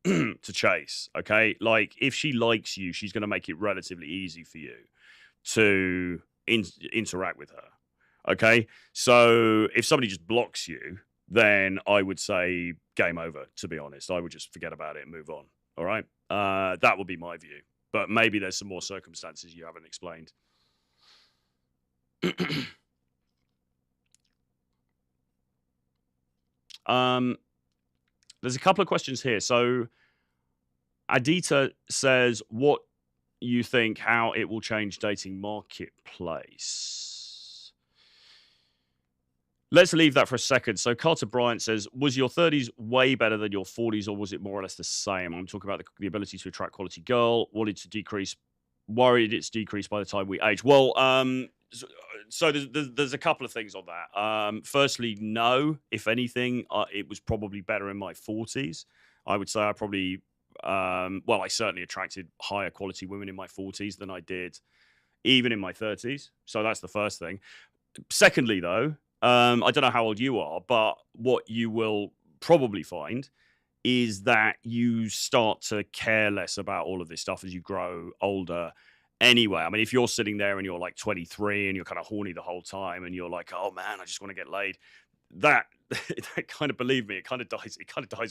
to chase. Okay, like if she likes you, she's going to make it relatively easy for you to interact with her. Okay, so if somebody just blocks you, then I would say game over, to be honest. I would just forget about it and move on. All right, that would be my view, but maybe there's some more circumstances you haven't explained. There's a couple of questions here. So Adita says, what you think how it will change dating marketplace? Let's leave that for a second. So Carter Bryant says, was your 30s way better than your 40s, or was it more or less the same? I'm talking about the ability to attract quality girl. Worried it's decreased by the time we age. Well, so there's a couple of things on that. Firstly, no. If anything, it was probably better in my 40s. I would say I probably, I certainly attracted higher quality women in my 40s than I did even in my 30s. So that's the first thing. Secondly, though, I don't know how old you are, but what you will probably find is that you start to care less about all of this stuff as you grow older anyway. I mean, if you're sitting there and you're like 23 and you're kind of horny the whole time and you're like, oh man, I just want to get laid, that kind of, believe me, it kind of dies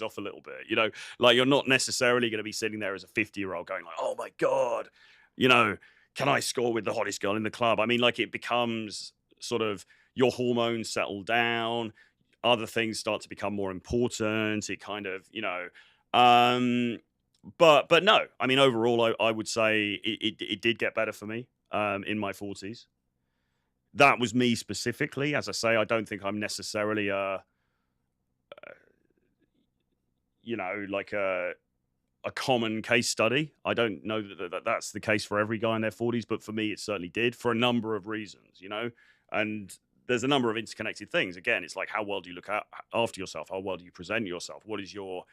off a little bit, like you're not necessarily going to be sitting there as a 50-year-old going like, oh my God, can I score with the hottest girl in the club? I mean, like it becomes sort of your hormones settle down, other things start to become more important. It kind of, but no, I mean, overall, I would say it did get better for me in my 40s. That was me specifically. As I say, I don't think I'm necessarily like a common case study. I don't know that that's the case for every guy in their 40s, but for me, it certainly did for a number of reasons, and there's a number of interconnected things. Again, it's like, how well do you look after yourself? How well do you present yourself? What is your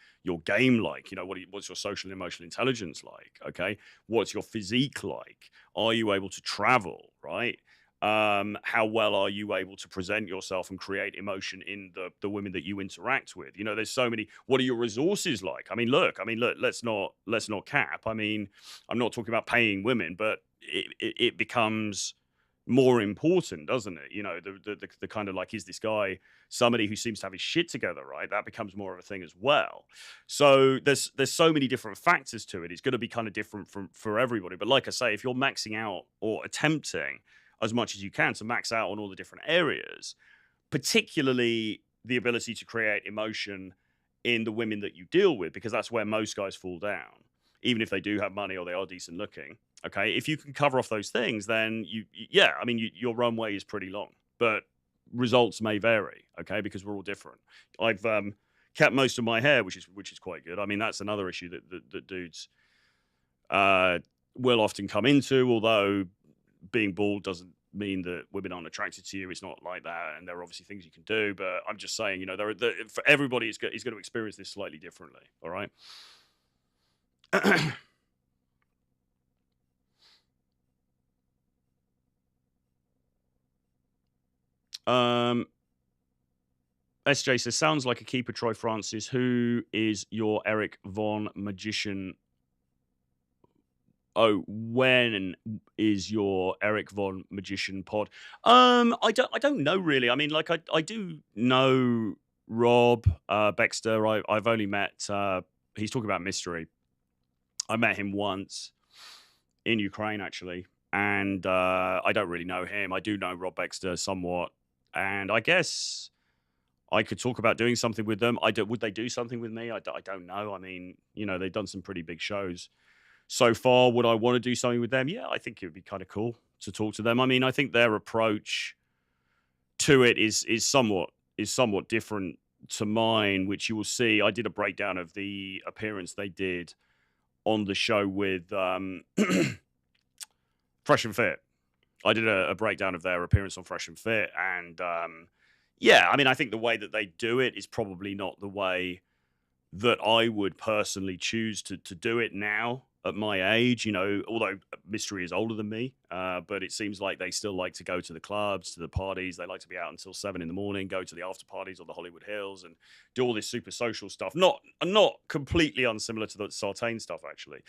game like? What's your social and emotional intelligence like? Okay. What's your physique like? Are you able to travel? Right. How well are you able to present yourself and create emotion in the women that you interact with? There's so many. What are your resources like? I mean, look, let's not cap. I mean, I'm not talking about paying women, but it becomes more important, doesn't it? The kind of like, is this guy somebody who seems to have his shit together, right? That becomes more of a thing as well. So there's so many different factors to it. It's going to be kind of different for everybody. But like I say, if you're maxing out or attempting as much as you can to max out on all the different areas, particularly the ability to create emotion in the women that you deal with, because that's where most guys fall down, even if they do have money or they are decent looking. Okay, if you can cover off those things, then your runway is pretty long, but results may vary. Okay, because we're all different. I've kept most of my hair, which is quite good. I mean, that's another issue that dudes will often come into. Although being bald doesn't mean that women aren't attracted to you. It's not like that, and there are obviously things you can do. But I'm just saying, for everybody, is going to experience this slightly differently. All right. SJ says, sounds like a keeper, Troy Francis. Who is your Eric Von magician oh, when is your Eric Von Magician pod? I don't know really. I mean, like I do know Rob Baxter. I've only met. He's talking about mystery. I met him once in Ukraine actually, and I don't really know him. I do know Rob Baxter somewhat, and I guess I could talk about doing something with them. Would they do something with me? I don't know. I mean, you know, they've done some pretty big shows so far. Would I want to do something with them? Yeah, I think it would be kind of cool to talk to them. I mean, I think their approach to it is somewhat different to mine, which you will see. I did a breakdown of the appearance they did on the show with Fresh and Fit. I did a breakdown of their appearance on Fresh and Fit, and yeah, I mean, I think the way that they do it is probably not the way that I would personally choose to do it now at my age. You know, although Mystery is older than me, but it seems like they still like to go to the clubs, to the parties. They like to be out until 7 a.m, go to the after parties or the Hollywood Hills, and do all this super social stuff. Not completely unsimilar to the Sartain stuff, actually.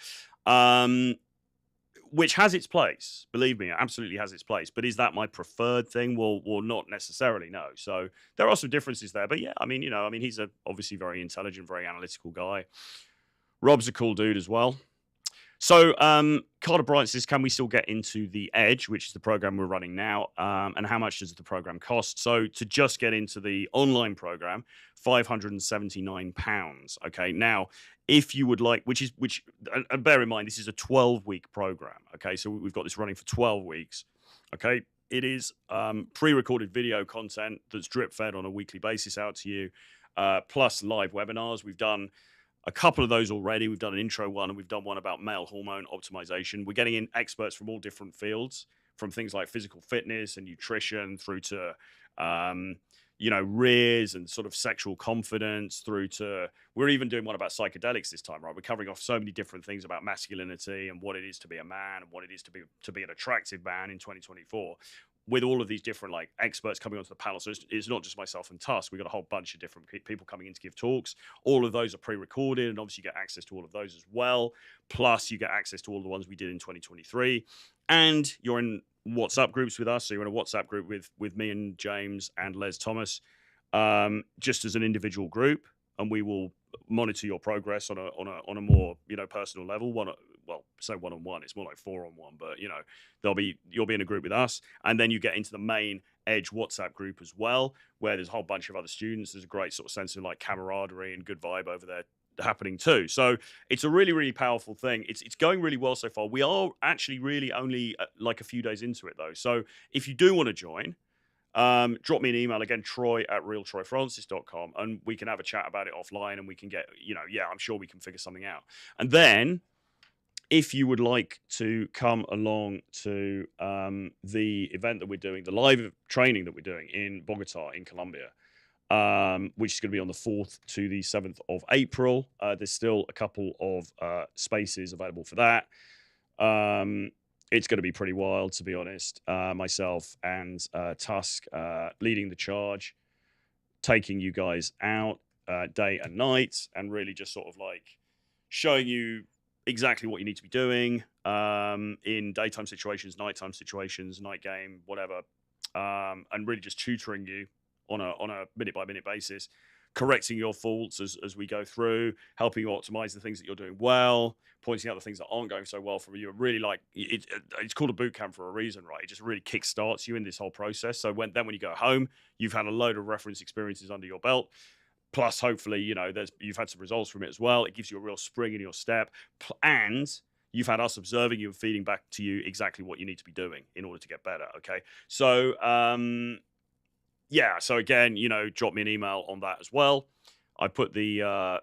Which has its place, believe me, it absolutely has its place. But is that my preferred thing? Well, not necessarily, no. So there are some differences there. But yeah, I mean, you know, he's obviously very intelligent, very analytical guy. Rob's a cool dude as well. So Carter Bryant says, can we still get into the Edge, which is the program we're running now? And how much does the program cost? So to just get into the online program, £579. Okay, now if you would like, and bear in mind, this is a 12-week program. Okay, so we've got this running for 12 weeks. Okay, it is pre-recorded video content that's drip fed on a weekly basis out to you, plus live webinars. We've done a couple of those already. We've done an intro one, and we've done one about male hormone optimization. We're getting in experts from all different fields, from things like physical fitness and nutrition through to, rears and sort of sexual confidence, through to, we're even doing one about psychedelics this time, right? We're covering off so many different things about masculinity and what it is to be a man and what it is to be an attractive man in 2024. With all of these different like experts coming onto the panel. So it's not just myself and Tusk. We've got a whole bunch of different people coming in to give talks. All of those are pre-recorded, and obviously you get access to all of those as well. Plus you get access to all the ones we did in 2023. And you're in WhatsApp groups with us. So you're in a WhatsApp group with me and James and Les Thomas, just as an individual group. And we will monitor your progress on a more, personal level. Say one-on-one, it's more like 4-on-1, but you'll be in a group with us, and then you get into the main Edge WhatsApp group as well, where there's a whole bunch of other students. There's a great sort of sense of like camaraderie and good vibe over there happening too. So it's a really, really powerful thing. It's going really well so far. We are actually really only like a few days into it though. So if you do want to join, drop me an email again, troy@realtroyfrancis.com, and we can have a chat about it offline, and we can get, I'm sure we can figure something out. And then if you would like to come along to the event that we're doing, the live training that we're doing in Bogota in Colombia, which is going to be on the 4th to the 7th of April. There's still a couple of spaces available for that. It's going to be pretty wild, to be honest. Myself and Tusk leading the charge, taking you guys out day and night, and really just sort of like showing you exactly what you need to be doing in daytime situations, nighttime situations, night game, whatever, and really just tutoring you on a minute-by-minute basis, correcting your faults as we go through, helping you optimize the things that you're doing well, pointing out the things that aren't going so well for you. Really, like it's called a boot camp for a reason, right? It just really kickstarts you in this whole process. So when you go home, you've had a load of reference experiences under your belt. Plus, hopefully, you've had some results from it as well. It gives you a real spring in your step, and you've had us observing you and feeding back to you exactly what you need to be doing in order to get better. Okay, so so again, drop me an email on that as well. I put the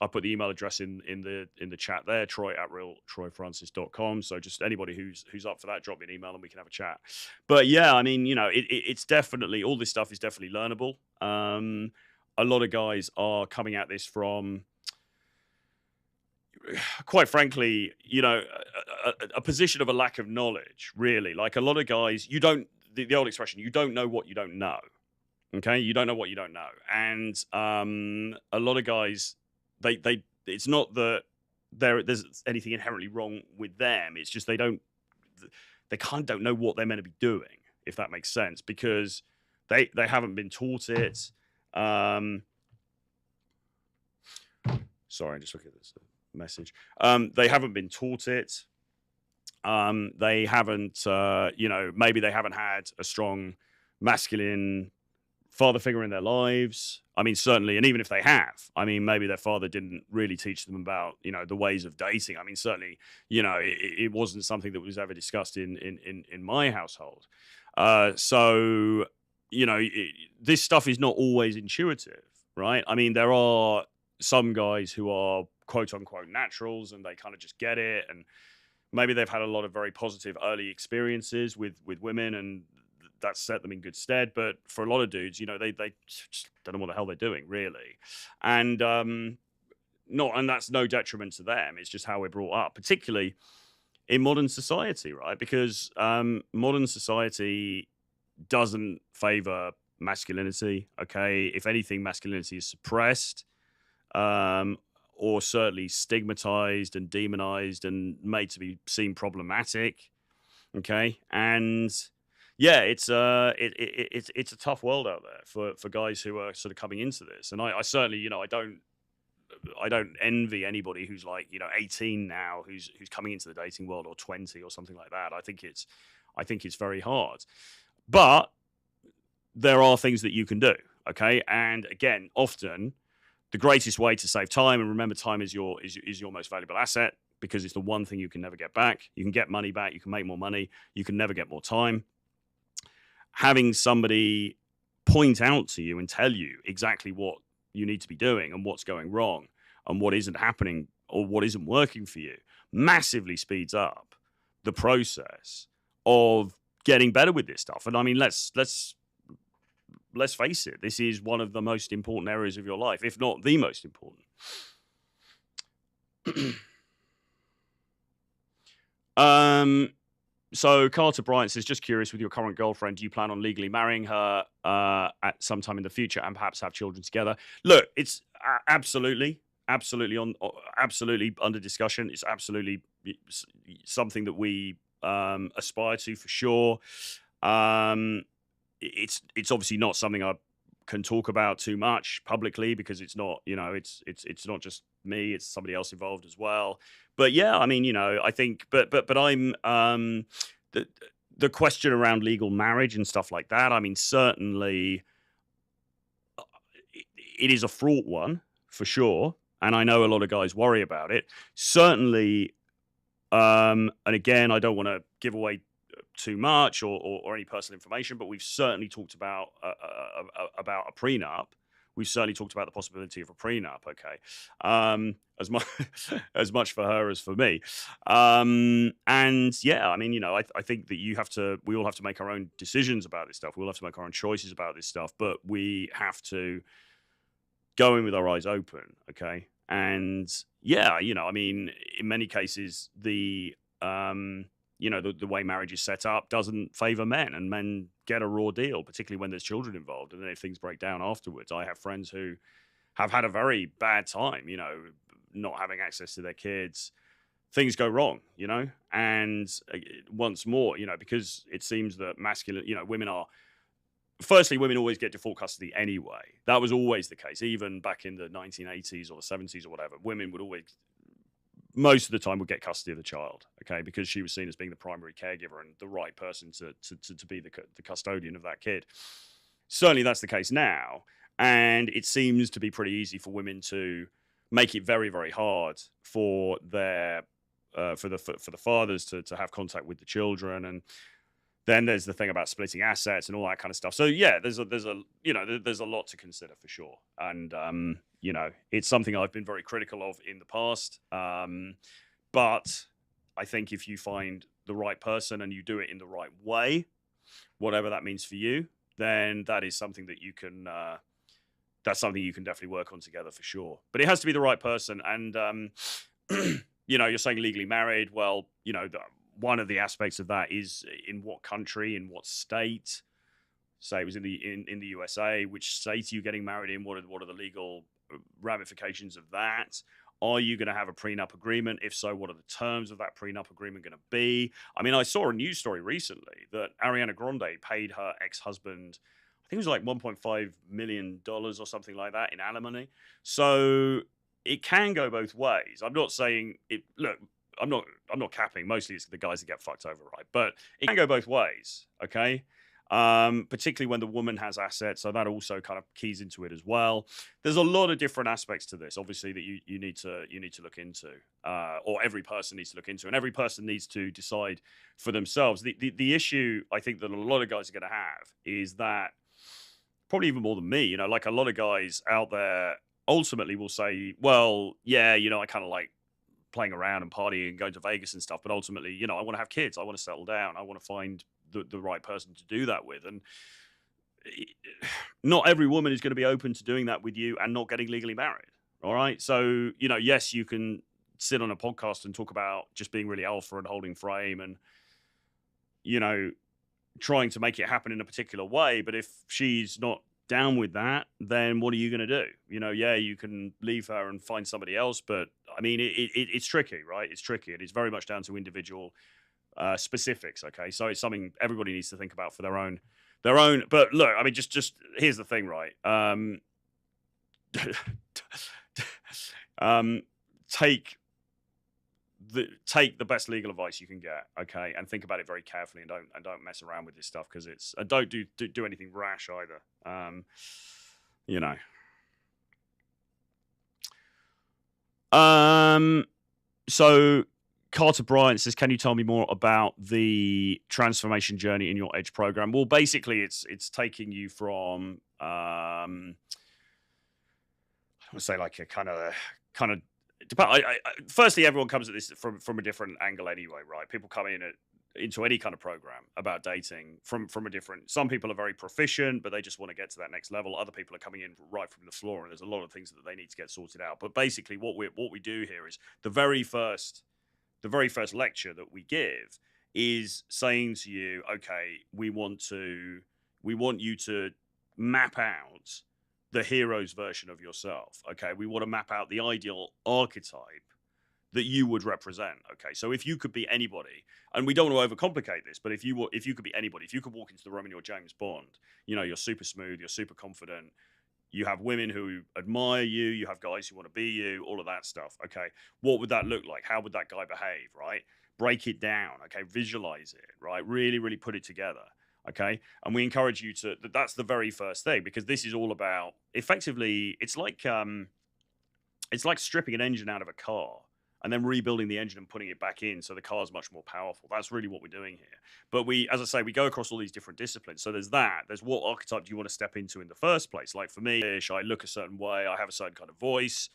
I put the email address in the chat there, troy@realtroyfrancis.com. So just anybody who's up for that, drop me an email and we can have a chat. But yeah, I mean, it's definitely, all this stuff is definitely learnable. A lot of guys are coming at this from, quite frankly, a position of a lack of knowledge, really. Like a lot of guys, the old expression, you don't know what you don't know. Okay? You don't know what you don't know. And a lot of guys, it's not that there's anything inherently wrong with them. It's just they kind of don't know what they're meant to be doing, if that makes sense, because they haven't been taught it. Sorry, just look at this message. They haven't been taught it. They haven't, maybe they haven't had a strong masculine father figure in their lives. I mean, certainly, and even if they have, I mean, maybe their father didn't really teach them about, the ways of dating. I mean, certainly, it wasn't something that was ever discussed in my household. So, this stuff is not always intuitive, right? I mean, there are some guys who are quote unquote naturals and they kind of just get it, and maybe they've had a lot of very positive early experiences with women, and that's set them in good stead. But for a lot of dudes, they just don't know what the hell they're doing, really. And that's no detriment to them. It's just how we're brought up, particularly in modern society, right? Because modern society doesn't favor masculinity. Okay, if anything, masculinity is suppressed, or certainly stigmatized and demonized and made to be seen problematic. Okay, and yeah, it's a tough world out there for guys who are sort of coming into this. And I certainly, I don't envy anybody who's like 18 now, who's coming into the dating world, or 20 or something like that. I think it's very hard, but there are things that you can do. Okay, and again, often the greatest way to save time, and remember, time is your most valuable asset, because it's the one thing you can never get back. You can get money back, you can make more money, you can never get more time. Having somebody point out to you and tell you exactly what you need to be doing and what's going wrong and what isn't happening or what isn't working for you massively speeds up the process of getting better with this stuff. And I mean, let's face it, this is one of the most important areas of your life, if not the most important. So Carter Bryant says, just curious, with your current girlfriend, do you plan on legally marrying her at some time in the future and perhaps have children together? Look, it's absolutely under discussion. It's absolutely something that we aspire to, for sure. It's obviously not something I can talk about too much publicly, because it's not, it's not just me, it's somebody else involved as well. But yeah, I mean, I think, but I'm the question around legal marriage and stuff like that. I mean, certainly it is a fraught one, for sure, and I know a lot of guys worry about it. Certainly, and again, I don't want to give away too much or any personal information, but we've certainly talked about a prenup. We've certainly talked about the possibility of a prenup. Okay, as much for her as for me. And yeah, I mean, I think that we all have to make our own decisions about this stuff. We all have to make our own choices about this stuff, but we have to go in with our eyes open. Okay, and yeah, I mean, in many cases, the way marriage is set up doesn't favor men, and men get a raw deal, particularly when there's children involved. And then if things break down afterwards, I have friends who have had a very bad time, not having access to their kids. Things go wrong, and once more, because it seems that women always get default custody anyway. That was always the case, even back in the 1980s or the 70s or whatever. Women would always, most of the time, would get custody of the child, okay, because she was seen as being the primary caregiver and the right person to be the custodian of that kid. Certainly that's the case now, and it seems to be pretty easy for women to make it very, very hard for their for the fathers to have contact with the children. And then there's the thing about splitting assets and all that kind of stuff. So yeah, there's a lot to consider, for sure. And it's something I've been very critical of in the past. But I think if you find the right person and you do it in the right way, whatever that means for you, then that is something that you can that's something you can definitely work on together, for sure. But it has to be the right person. And you're saying legally married. Well, one of the aspects of that is in what country, in what state. Say it was in the USA. Which state are you getting married in? What are the legal ramifications of that? Are you going to have a prenup agreement? If so, what are the terms of that prenup agreement going to be? I mean, I saw a news story recently that Ariana Grande paid her ex-husband, I think it was like $1.5 million or something like that in alimony. So it can go both ways. I'm not saying it. Look, I'm not capping. Mostly it's the guys that get fucked over, right? But it can go both ways. Okay. Particularly when the woman has assets, so that also kind of keys into it as well. There's a lot of different aspects to this, obviously, that you need to look into, or every person needs to look into, and every person needs to decide for themselves. The issue I think that a lot of guys are going to have is that, probably even more than me, you know, like a lot of guys out there ultimately will say, well, yeah, you know, I kind of like playing around and partying and going to Vegas and stuff, but ultimately, you know, I want to have kids, I want to settle down, I want to find the right person to do that with. And not every woman is going to be open to doing that with you and not getting legally married. All right. So, you know, yes, you can sit on a podcast and talk about just being really alpha and holding frame and, you know, trying to make it happen in a particular way. But if she's not down with that, then what are you going to do? You know, yeah, you can leave her and find somebody else. But I mean, it's tricky, right? It's tricky. And it's very much down to individual specifics. Okay, so it's something everybody needs to think about for their own. But look, I mean, just here's the thing, right? Take the best legal advice you can get, okay, and think about it very carefully, and don't mess around with this stuff, because it's don't do anything rash either. You know. So Carter Bryant says, can you tell me more about the transformation journey in your Edge program? Well, basically, it's taking you from, I would say, like a kind of. Firstly, everyone comes at this from a different angle anyway, right? People come into any kind of program about dating from a different. Some people are very proficient, but they just want to get to that next level. Other people are coming in right from the floor, and there's a lot of things that they need to get sorted out. But basically, what we do here is the very first lecture that we give is saying to you, okay, we want you to map out the hero's version of yourself. Okay, we want to map out the ideal archetype that you would represent. Okay, so if you could be anybody, and we don't want to overcomplicate this, but if you could be anybody, if you could walk into the room and you're James Bond, you know, you're super smooth, you're super confident, you have women who admire you, you have guys who want to be you, all of that stuff. Okay, what would that look like? How would that guy behave? Right? Break it down. Okay, visualize it. Right? Really, really put it together. Okay, and we encourage you to. That's the very first thing, because this is all about, effectively, it's like stripping an engine out of a car and then rebuilding the engine and putting it back in so the car is much more powerful. That's really what we're doing here. But as I say, we go across all these different disciplines. So there's what archetype do you want to step into in the first place? Like for me, I look a certain way, I have a certain kind of voice.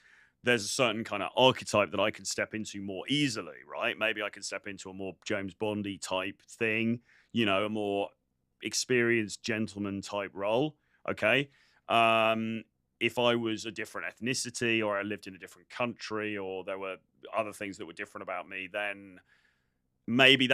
There's a certain kind of archetype that I can step into more easily, right? Maybe I can step into a more James Bondy type thing, you know, a more experienced gentleman type role. Okay. If I was a different ethnicity, or I lived in a different country, or there were other things that were different about me, then maybe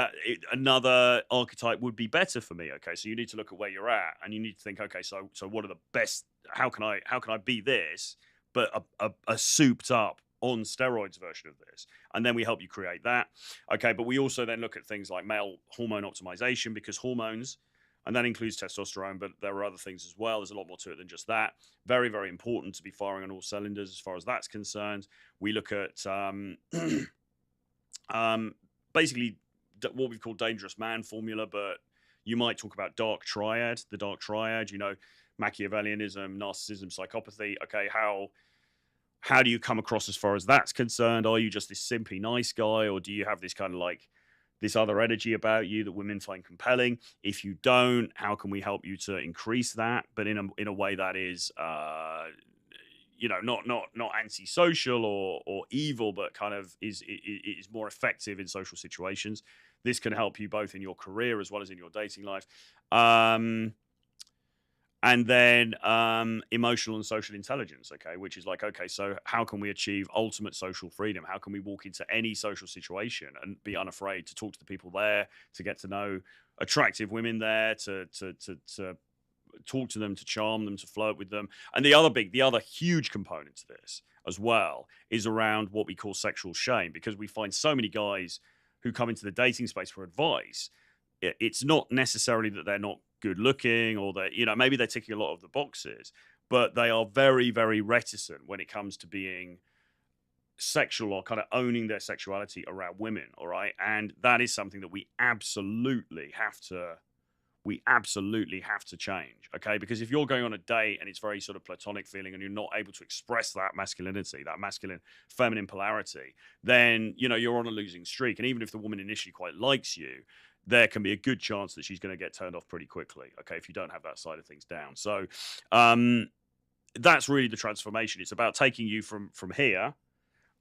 another archetype would be better for me. Okay, so you need to look at where you're at, and you need to think, okay, so what are the best? How can I be this, but a souped up on steroids version of this? And then we help you create that. Okay, but we also then look at things like male hormone optimization, because hormones. And that includes testosterone, but there are other things as well. There's a lot more to it than just that. Very, very important to be firing on all cylinders as far as that's concerned. We look at basically what we've called dangerous man formula, but you might talk about the dark triad, you know, Machiavellianism, narcissism, psychopathy. Okay, how do you come across as far as that's concerned? Are you just this simply nice guy, or do you have this kind of like this other energy about you that women find compelling? If you don't, how can we help you to increase that, but in a way that is, you know, not antisocial or evil, but kind of is more effective in social situations? This can help you both in your career as well as in your dating life. And then emotional and social intelligence, okay, which is like, okay, so how can we achieve ultimate social freedom? How can we walk into any social situation and be unafraid to talk to the people there, to get to know attractive women there, to talk to them, to charm them, to flirt with them. And the other huge component to this as well is around what we call sexual shame, because we find so many guys who come into the dating space for advice. It's not necessarily that they're not good looking or that, maybe they're ticking a lot of the boxes, but they are very, very reticent when it comes to being sexual or kind of owning their sexuality around women. All right. And that is something that we absolutely have to change. Okay. Because if you're going on a date and it's very sort of platonic feeling and you're not able to express that masculinity, that masculine feminine polarity, then, you're on a losing streak. And even if the woman initially quite likes you, there can be a good chance that she's going to get turned off pretty quickly. Okay. If you don't have that side of things down. So, that's really the transformation. It's about taking you from here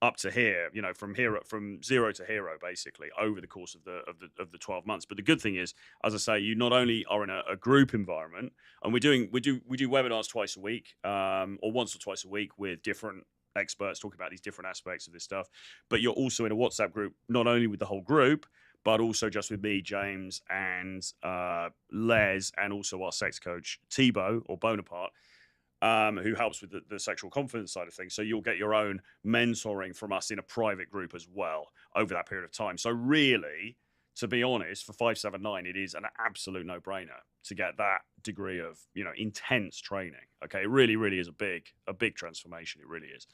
up to here, from zero to hero, basically, over the course of the 12 months. But the good thing is, as I say, you not only are in a group environment, and we do webinars twice a week, or once or twice a week with different experts talking about these different aspects of this stuff, but you're also in a WhatsApp group, not only with the whole group, but also just with me, James, and Les, and also our sex coach, Thibaut, or Bonaparte, who helps with the sexual confidence side of things. So you'll get your own mentoring from us in a private group as well over that period of time. So really, to be honest, for 579, it is an absolute no-brainer to get that degree of, intense training. Okay, it really, really is a big transformation. It really is.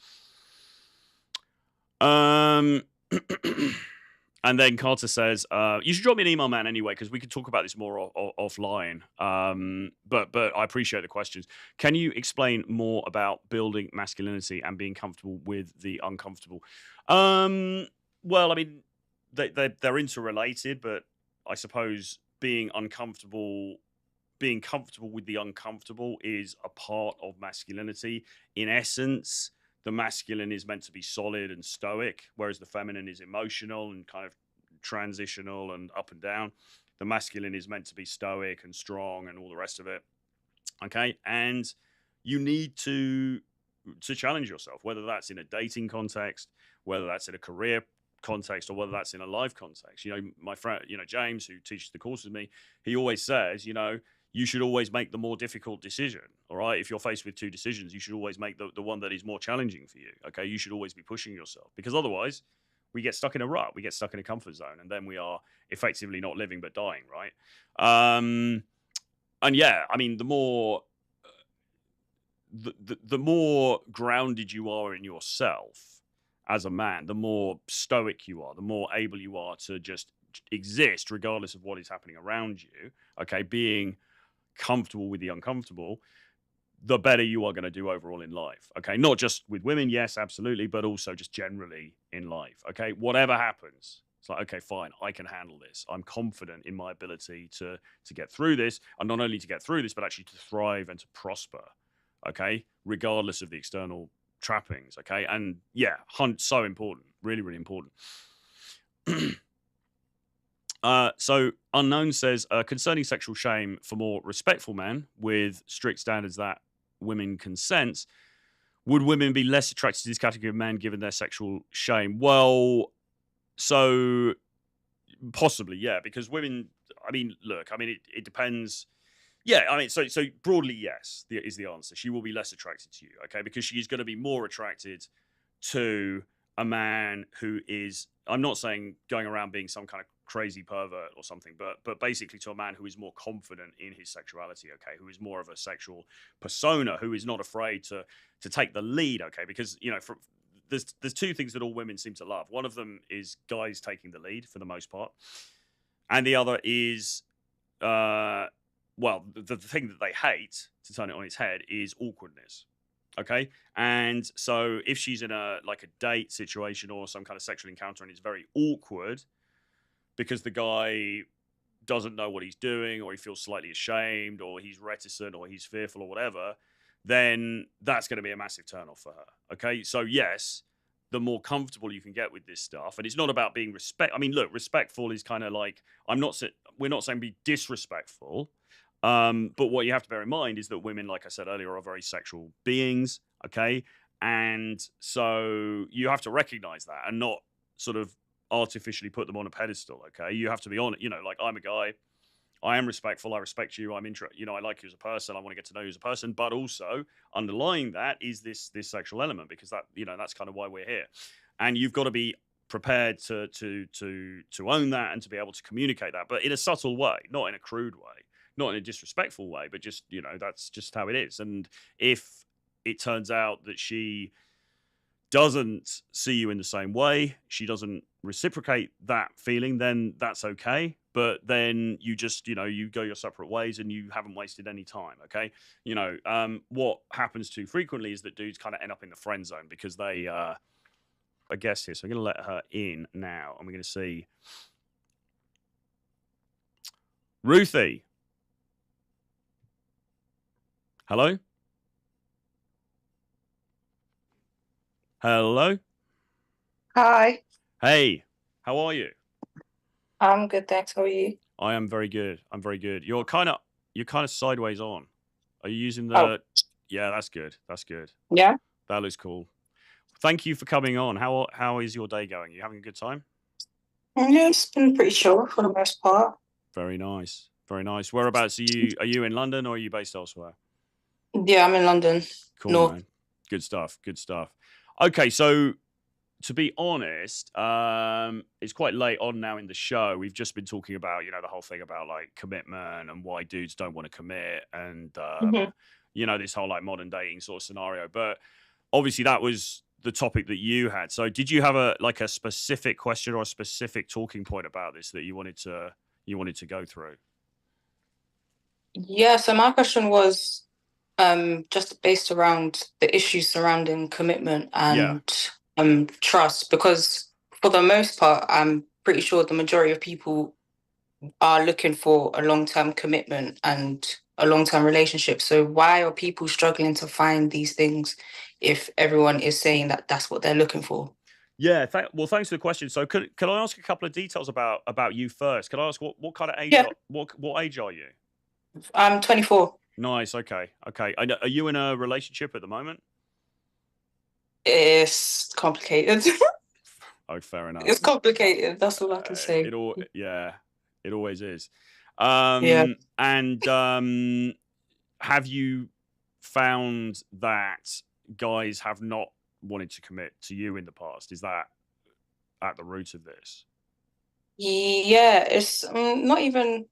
And then Carter says, you should drop me an email, man, anyway, because we could talk about this more offline. But I appreciate the questions. Can you explain more about building masculinity and being comfortable with the uncomfortable? Well, I mean, they're interrelated, but I suppose being comfortable with the uncomfortable is a part of masculinity. In essence, the masculine is meant to be solid and stoic, whereas the feminine is emotional and kind of transitional and up and down. The masculine is meant to be stoic and strong and all the rest of it. Okay. And you need to challenge yourself, whether that's in a dating context, whether that's in a career context, or whether that's in a life context. My friend, James, who teaches the course with me, he always says, you should always make the more difficult decision. All right. If you're faced with two decisions, you should always make the one that is more challenging for you. Okay. You should always be pushing yourself, because otherwise we get stuck in a rut. We get stuck in a comfort zone, and then we are effectively not living, but dying. Right. And yeah, I mean, the more grounded you are in yourself as a man, the more stoic you are, the more able you are to just exist regardless of what is happening around you. Okay. Being comfortable with the uncomfortable, the better you are going to do overall in life. Okay. Not just with women. Yes, absolutely. But also just generally in life. Okay. Whatever happens, it's like, okay, fine. I can handle this. I'm confident in my ability to get through this, and not only to get through this, but actually to thrive and to prosper. Okay. Regardless of the external trappings. Okay. And yeah, so important. Really, really important. So Unknown says, concerning sexual shame for more respectful men with strict standards that women consent, would women be less attracted to this category of men given their sexual shame? Well, so possibly, yeah, because women, I mean, look, I mean, it depends. Yeah, I mean, so broadly, yes, is the answer. She will be less attracted to you, okay, because she is going to be more attracted to a man who is, I'm not saying going around being some kind of crazy pervert or something, but basically to a man who is more confident in his sexuality, okay, who is more of a sexual persona, who is not afraid to take the lead, okay, because there's two things that all women seem to love. One of them is guys taking the lead for the most part, and the other is the thing that they hate, to turn it on its head, is awkwardness. Okay. And so if she's in a date situation or some kind of sexual encounter and it's very awkward because the guy doesn't know what he's doing, or he feels slightly ashamed, or he's reticent, or he's fearful, or whatever, then that's going to be a massive turnoff for her. Okay. So yes, the more comfortable you can get with this stuff, and it's not about being respectful is kind of like, we're not saying be disrespectful. But what you have to bear in mind is that women, like I said earlier, are very sexual beings, okay? And so you have to recognize that and not sort of artificially put them on a pedestal, okay? You have to be on it, like I'm a guy, I am respectful. I respect you. I like you as a person. I want to get to know you as a person. But also underlying that is this sexual element, because that's kind of why we're here. And you've got to be prepared to own that and to be able to communicate that, but in a subtle way, not in a crude way, not in a disrespectful way, but just that's just how it is. And if it turns out that she doesn't see you in the same way, she doesn't reciprocate that feeling, then that's okay. But then you just, you go your separate ways and you haven't wasted any time. Okay. What happens too frequently is that dudes kind of end up in the friend zone because they, a guest here. So I'm going to let her in now and we're going to see Ruthie. Hello? Hello? Hi, Hey, how are you? I'm good, thanks. How are you? I am very good. I'm very good. You're kind of sideways on. Are you using Oh, the Yeah, that's good. That's good. yeah. That looks cool. Thank you for coming on. How is your day going? You having a good time? Yeah, it's been pretty chill for the most part. Very nice. Very nice. Whereabouts are you in London or are you based elsewhere? Yeah, I'm in London, Cool, North. man. Good stuff. Good stuff. Okay, so to be honest, it's quite late on now in the show. We've just been talking about, the whole thing about like commitment and why dudes don't want to commit and, Hmm. this whole like modern dating sort of scenario. But obviously that was the topic that you had. So did you have a specific question or a specific talking point about this that you wanted to go through? Yeah, so my question was just based around the issues surrounding commitment Yeah. and trust, because for the most part, I'm pretty sure the majority of people are looking for a long-term commitment and a long-term relationship. So why are people struggling to find these things if everyone is saying that that's what they're looking for? Yeah. Well, thanks for the question. So can I ask a couple of details about you first? Can I ask what kind of age Yeah, what age are you? I'm 24. Nice. Okay. Okay. Are you in a relationship at the moment? It's complicated. Oh, fair enough. It's complicated. That's all I can say. Yeah, it always is. Yeah. And have you found that guys have not wanted to commit to you in the past? Is that at the root of this? Yeah, it's not even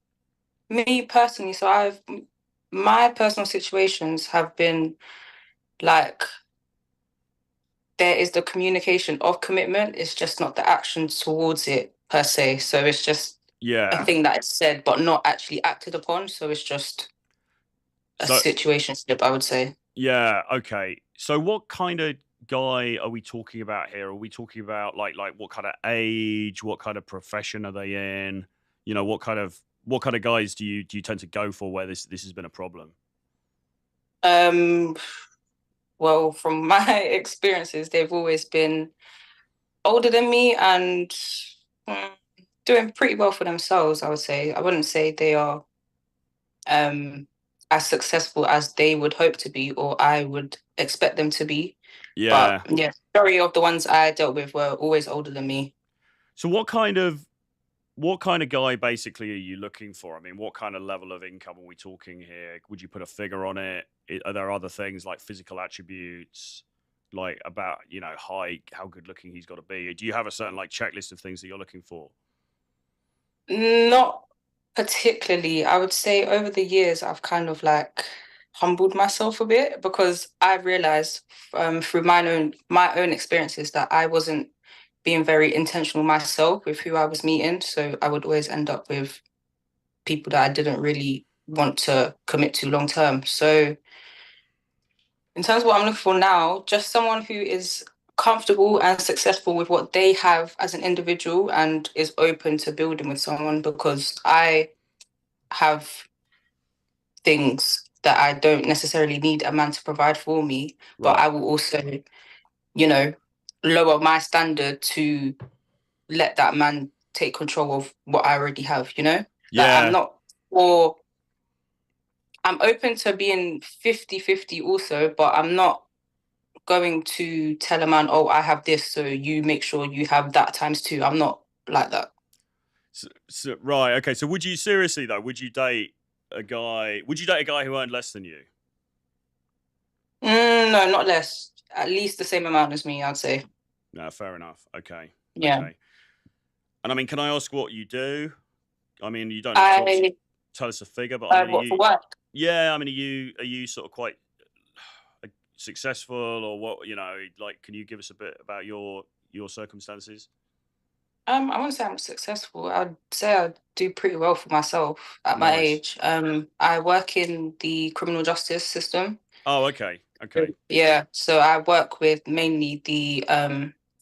me personally. So my personal situations have been like, there is the communication of commitment. It's just not the action towards it per se. So it's just a Yeah. thing that is said, but not actually acted upon. So it's just a So situationship, I would say. yeah. Okay. So what kind of guy are we talking about here? Are we talking about like what kind of age? What kind of profession are they in? What kind of guys do you tend to go for where this has been a problem? Um, well, from my experiences, they've always been older than me and mm, doing pretty well for themselves, I would say. I wouldn't say they are um as successful as they would hope to be or I would expect them to be. But Yeah. yeah, majority of the ones I dealt with were always older than me. So what kind of guy basically are you looking for? I mean, what kind of level of income are we talking here? Would you put a figure on it? Are there other things like physical attributes, like about, height, how good looking he's got to be? Do you have a certain like checklist of things that you're looking for? Not particularly. I would say over the years I've kind of like humbled myself a bit because I realized through my own experiences that I wasn't being very intentional myself with who I was meeting. So I would always end up with people that I didn't really want to commit to long term. So in terms of what I'm looking for now, just someone who is comfortable and successful with what they have as an individual and is open to building with someone, because I have things that I don't necessarily need a man to provide for me, but Right. I will also, you know, lower my standard to let that man take control of what I already have, you know? Like I'm Yeah. not, or I'm open to being 50-50 also, but I'm not going to tell a man, oh, I have this, so you make sure you have that times two. I'm not like that. Right, okay. So would you seriously though? Would you date a guy? Would you date a guy who earned less than you? No, not less. At least the same amount as me, I'd say. No, fair enough. Okay, Yeah. okay. And I mean, can I ask what you do? I mean, you don't have to obviously I tell us a figure, but I mean, are what for you? work? Yeah, I mean, are you sort of quite successful, or what? Like, can you give us a bit about your circumstances? I wouldn't say I'm successful. I'd say I do pretty well for myself at my Nice. age. I work in the criminal justice system. Oh, okay, okay. Yeah, so I work with mainly the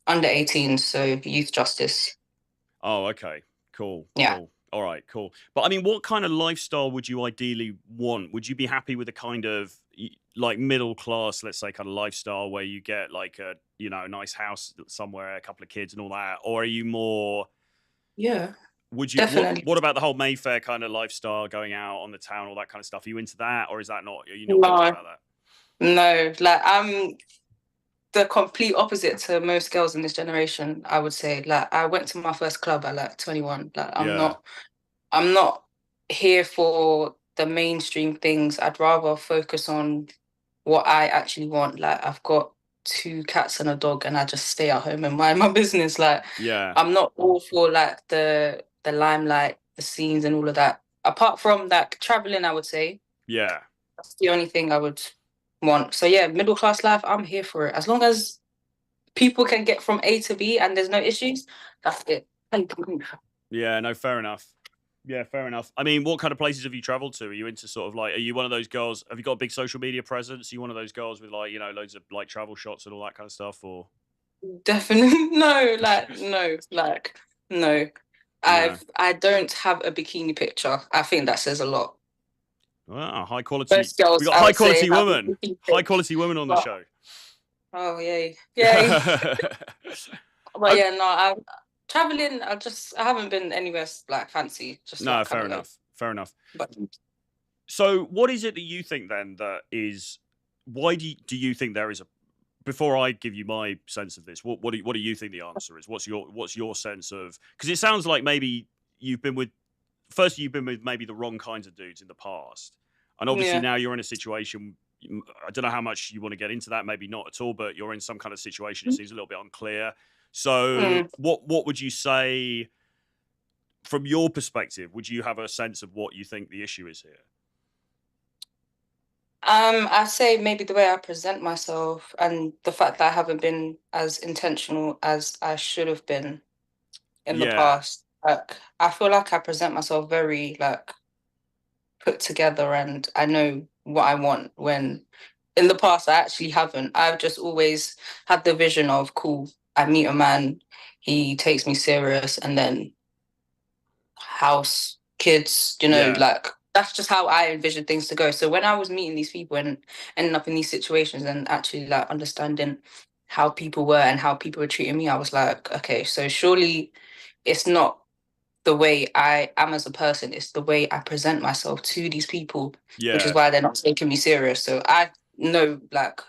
under 18, so youth justice. Oh, okay. Cool, Yeah. cool. All right, cool. But I mean, what kind of lifestyle would you ideally want? Would you be happy with a kind of like middle class, let's say, kind of lifestyle where you get like a nice house somewhere, a couple of kids, and all that, or are you more? Yeah, Would you what definitely. What about the whole Mayfair kind of lifestyle, going out on the town, all that kind of stuff? Are you into that, or is that not? Are you not bothered No, about that? no, like I'm the complete opposite to most girls in this generation, I would say. Like I went to my first club at like 21. Like Yeah, I'm not here for the mainstream things. I'd rather focus on what I actually want. Like I've got two cats and a dog and I just stay at home and mind my business. Like yeah, I'm not all for like the limelight, the scenes and all of that. Apart from like traveling, I would say yeah. that's the only thing I would want. So yeah, middle class life, I'm here for it. As long as people can get from A to B and there's no issues, that's it. Thank you. Yeah, no, fair enough. Yeah, fair enough. I mean, what kind of places have you traveled to? Are you into sort of like, are you one of those girls? Have you got a big social media presence? Are you one of those girls with like, loads of like travel shots and all that kind of stuff? Or Definitely no, no. yeah, I don't have a bikini picture. I think that says a lot. wow, high quality. Most We girls, got I high would say, quality have a women, bikini high pic. quality women on the But show. oh yay, yay. Okay, But yeah, no, I'm traveling. I haven't been anywhere like fancy, just no, like kind fair of like. enough. Fair enough. But So, what is it that you think then that is? Why do you think there is a? Before I give you my sense of this, what do you think the answer is? What's your sense of? Because it sounds like maybe you've been with you've been with maybe the wrong kinds of dudes in the past, and obviously yeah, now you're in a situation. I don't know how much you want to get into that, maybe not at all, but you're in some kind of situation. It seems a little bit unclear. So, mm. what would you say from your perspective? Would you have a sense of what you think the issue is here? I say maybe the way I present myself and the fact that I haven't been as intentional as I should have been in the Yeah, past. Like I feel like I present myself very like put together and I know what I want when in the past I actually haven't. I've just always had the vision of cool, I meet a man, he takes me serious and then house, kids, yeah, like that's just how I envisioned things to go. So when I was meeting these people and ending up in these situations and actually like understanding how people were and how people were treating me, I was like, okay, so surely it's not the way I am as a person, it's the way I present myself to these people, which is yeah. why they're not taking me serious. So I know like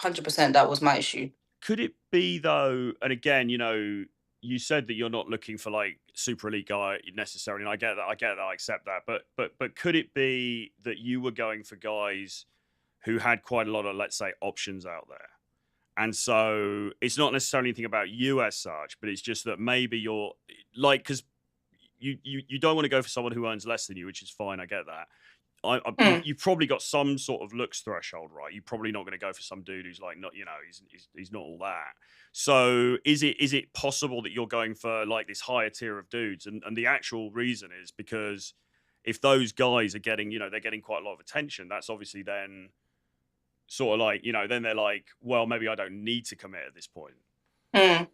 100% that was my issue. Could it be though? And again, you said that you're not looking for like super elite guy necessarily, and I get that. I get that. I accept that. But could it be that you were going for guys who had quite a lot of, let's say, options out there? And so it's not necessarily anything about you as such, but it's just that maybe you're like, because you don't want to go for someone who earns less than you, which is fine. I get that. Mm. You've probably got some sort of looks threshold, right? You're probably not going to go for some dude who's like not, he's not all that. So is it possible that you're going for like this higher tier of dudes, and the actual reason is because if those guys are getting, they're getting quite a lot of attention, that's obviously then sort of like, then they're like, well, maybe I don't need to commit at this point. Mm.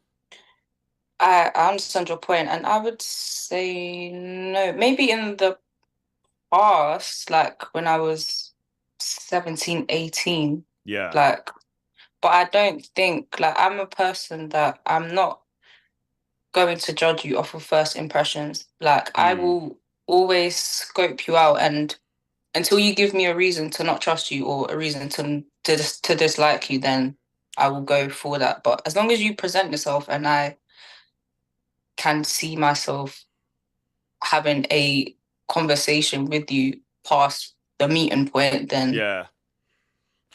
I understand your point, and I would say no. Maybe in the past, like when I was 17, 18, Yeah. like, but I don't think like I'm a person that I'm not going to judge you off of first impressions. Like I Mm. will always scope you out and until you give me a reason to not trust you or a reason to dislike you, then I will go for that. But as long as you present yourself and I can see myself having a conversation with you past the meeting point, then Yeah.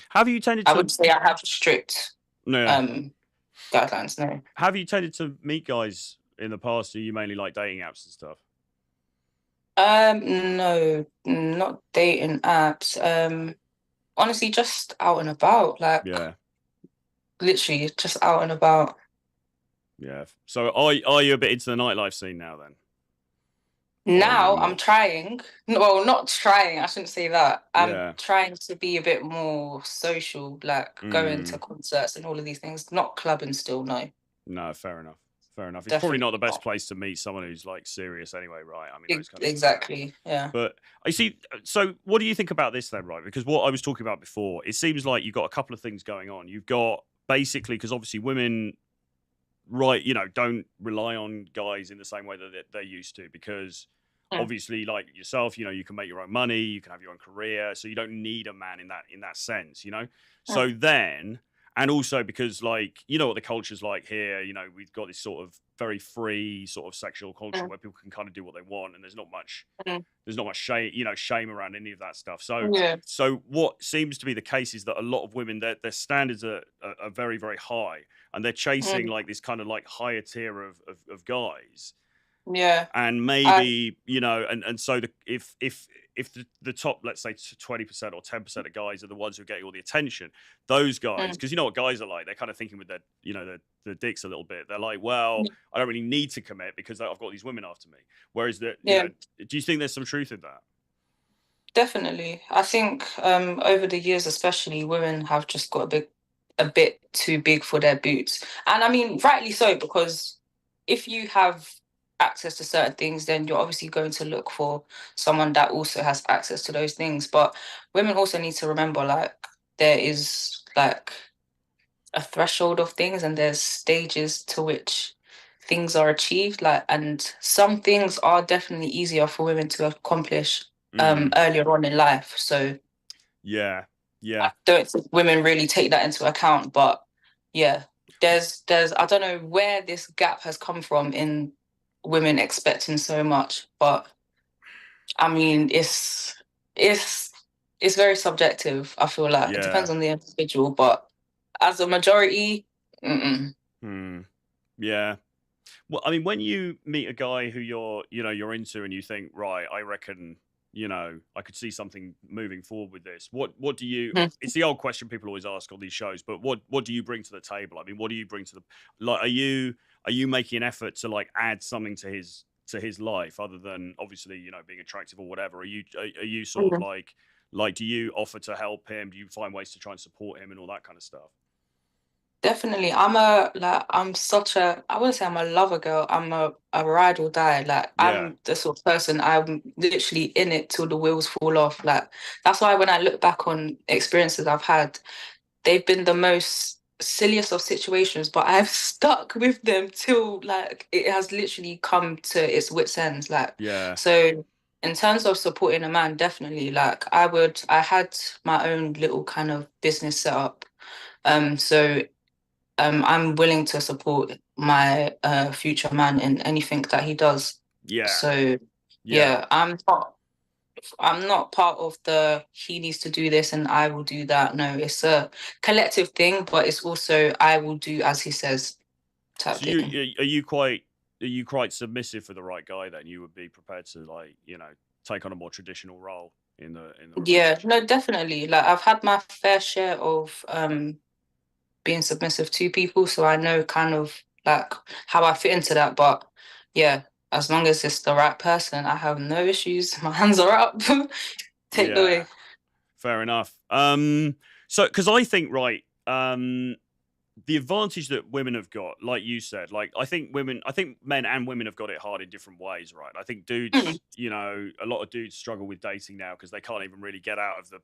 Have you tended I to? would say I have strict Yeah. um guidelines. No. Have you tended to meet guys in the past? Or you mainly like dating apps and stuff? No, not dating apps. Honestly, just out and about, like Yeah. literally just out and about. Yeah. So are you a bit into the nightlife scene now then? Or are you Now I'm not? trying, well, not trying, I shouldn't say that. I'm Yeah. trying to be a bit more social, like going to Mm. concerts and all of these things. Not clubbing still, no, No, fair enough. Fair enough. It's probably definitely not the best not. place to meet someone who's like serious anyway, right? I mean, those kind of things happen. Exactly, yeah. But I see. So, what do you think about this then, right? Because what I was talking about before, it seems like you've got a couple of things going on. You've got basically, because obviously women, right, don't rely on guys in the same way that they're used to, because Mm, obviously, like yourself, you can make your own money, you can have your own career, so you don't need a man in that sense. mm, So then, and also because like what the culture's like here, we've got this sort of very free sort of sexual culture mm, where people can kind of do what they want, and mm. there's not much shame around any of that stuff. So Yeah, what seems to be the case is that a lot of women, their standards are very, very high, and they're chasing mm, like this kind of like higher tier of guys, yeah. and I maybe and so if the top, let's say 20% or 10% of guys are the ones who are getting all the attention, those guys, mm, because you know what guys are like, they're kind of thinking with their their dicks a little bit. They're like, well, I don't really need to commit because I've got these women after me. Whereas that, yeah, do you think there's some truth in that? definitely. I think over the years, especially, women have just got a bit too big for their boots. And I mean, rightly so, because if you have access to certain things, then you're obviously going to look for someone that also has access to those things. But women also need to remember, like, there is like a threshold of things, and there's stages to which things are achieved. Like, and some things are definitely easier for women to accomplish Mm, earlier on in life. So yeah, I yeah, don't think women really take that into account. But yeah, there's I don't know where this gap has come from in women expecting so much, but I mean it's it's very subjective. I feel like it depends yeah. on the individual, but as a majority, mm-mm. Hmm. Yeah. Well, I mean, when you meet a guy who you're into, and you think, right, I reckon, I could see something moving forward with this. What do you? It's the old question people always ask on these shows, but what do you bring to the table? I mean, what do you bring to the, like? Are you making an effort to like add something to his life other than obviously being attractive or whatever? Are you sort of like do you offer to help him? Do you find ways to try and support him and all that kind of stuff? Definitely. I'm such a I wouldn't say I'm a lover girl. I'm a ride or die. Like Yeah. I'm the sort of person I'm literally in it till the wheels fall off. Like that's why when I look back on experiences I've had, they've been the most silliest of situations, but I've stuck with them till like it has literally come to its wits' ends. Like Yeah. so in terms of supporting a man, definitely like I had my own little kind of business set up. So I'm willing to support my future man in anything that he does. Yeah. So Yeah. yeah, I'm not part of the he needs to do this and I will do that. No, it's a collective thing, but it's also I will do as he says type So thing. are you quite submissive for the right guy then? You would be prepared to like, take on a more traditional role in the Yeah, relationship. no, definitely. Like I've had my fair share of being submissive to people, so I know kind of like how I fit into that. But yeah, as long as it's the right person, I have no issues. My hands are up. Take the Yeah. way. Fair enough. So because I think, right, the advantage that women have got, like you said, like I think men and women have got it hard in different ways, right? I think Mm, dudes, a lot of dudes struggle with dating now because they can't even really get out of the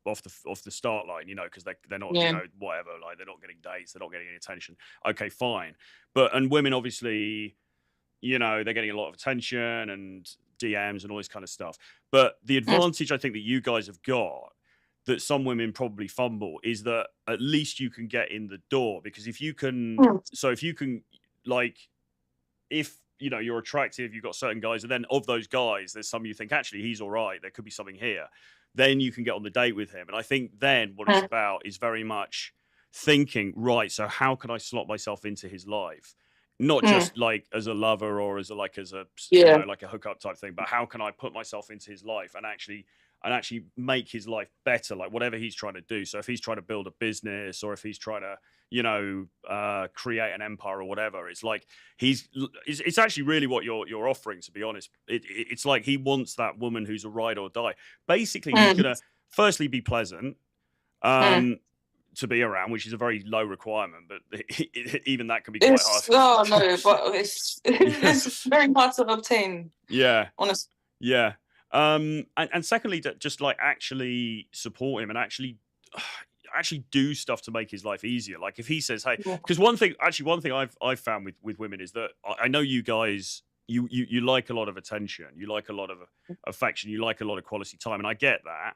off the start line, because they're not, yeah. whatever, like they're not getting dates, they're not getting any attention. Okay, fine, and women obviously, they're getting a lot of attention and DMs and all this kind of stuff. But the Mm, advantage I think that you guys have got that some women probably fumble is that at least you can get in the door, because if you can, mm, so if you can, like, if you're attractive, you've got certain guys, and then of those guys, there's some you think actually he's all right, there could be something here. Then you can get on the date with him. And I think then what it's about is very much thinking, right, so how can I slot myself into his life? Not just like as a lover or as a like a hookup type thing, but how can I put myself into his life and actually make his life better, like whatever he's trying to do. So if he's trying to build a business, or if he's trying to create an empire or whatever, it's like it's actually really what you're offering, to be honest. It's like he wants that woman who's a ride or die. Basically, he's gonna firstly be pleasant to be around, which is a very low requirement, but even that can be quite hard. Oh no, but it's very hard to obtain. Yeah, honestly. Yeah. And secondly, just like actually support him and actually do stuff to make his life easier. Like if he says, hey, because one thing I've found with women is that I know you guys, you like a lot of attention, you like a lot of affection, you like a lot of quality time, and I get that.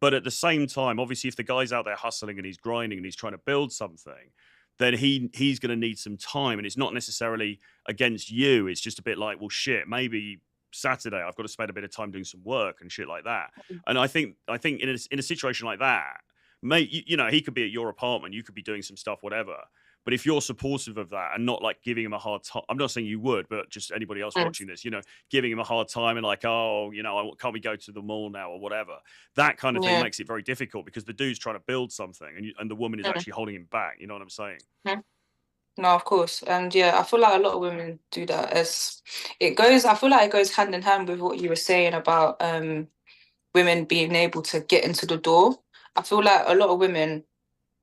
But at the same time, obviously, if the guy's out there hustling and he's grinding and he's trying to build something, then he's going to need some time, and it's not necessarily against you. It's just a bit like, well, shit, maybe Saturday I've got to spend a bit of time doing some work and shit like that. And I think in a situation like that, mate, he could be at your apartment, you could be doing some stuff, whatever. But if you're supportive of that and not like giving him a hard time, I'm not saying you would, but just anybody else watching this, giving him a hard time and like, oh, can't we go to the mall now or whatever? That kind of thing makes it very difficult because the dude's trying to build something and the woman is actually holding him back. You know what I'm saying? No, of course. And yeah, I feel like a lot of women do that. I feel like it goes hand in hand with what you were saying about women being able to get into the door. I feel like a lot of women,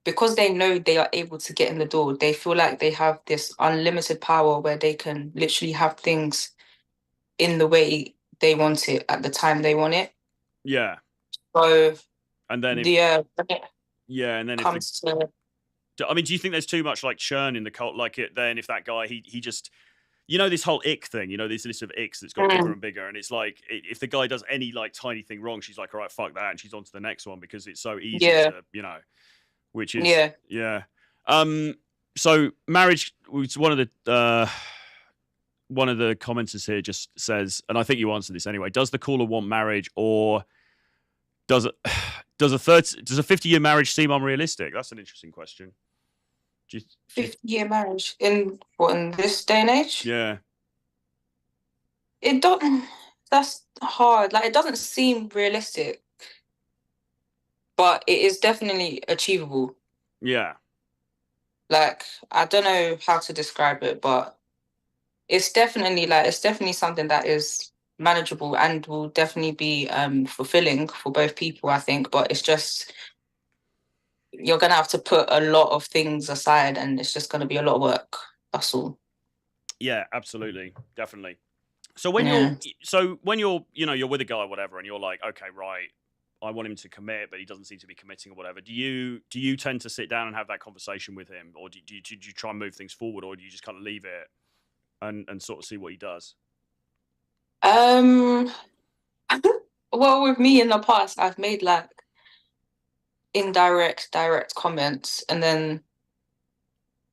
because they know they are able to get in the door, they feel like they have this unlimited power where they can literally have things in the way they want it at the time they want it. Yeah. So and then if I mean, do you think there's too much like churn in the cult? Like then if that guy, he just, this whole ick thing, this list of icks that's got bigger and bigger. And it's like, if the guy does any like tiny thing wrong, she's like, all right, fuck that. And she's on to the next one because it's so easy to, which is, so marriage was one of the commenters here just says, and I think you answered this anyway, does the caller want marriage, or does a 50-year marriage seem unrealistic? That's an interesting question. 50-year marriage in this day and age? Yeah. That's hard. Like, it doesn't seem realistic, but it is definitely achievable. Yeah. Like, I don't know how to describe it, but it's definitely something that is manageable and will definitely be fulfilling for both people, I think. But it's just, you're gonna have to put a lot of things aside, and it's just gonna be a lot of work. That's all. Yeah, absolutely, definitely. So when you're you're with a guy or whatever, and you're like, okay, right, I want him to commit, but he doesn't seem to be committing or whatever. Do you tend to sit down and have that conversation with him, or do you try and move things forward, or do you just kind of leave it and sort of see what he does? Well, with me in the past, I've made like direct comments, and then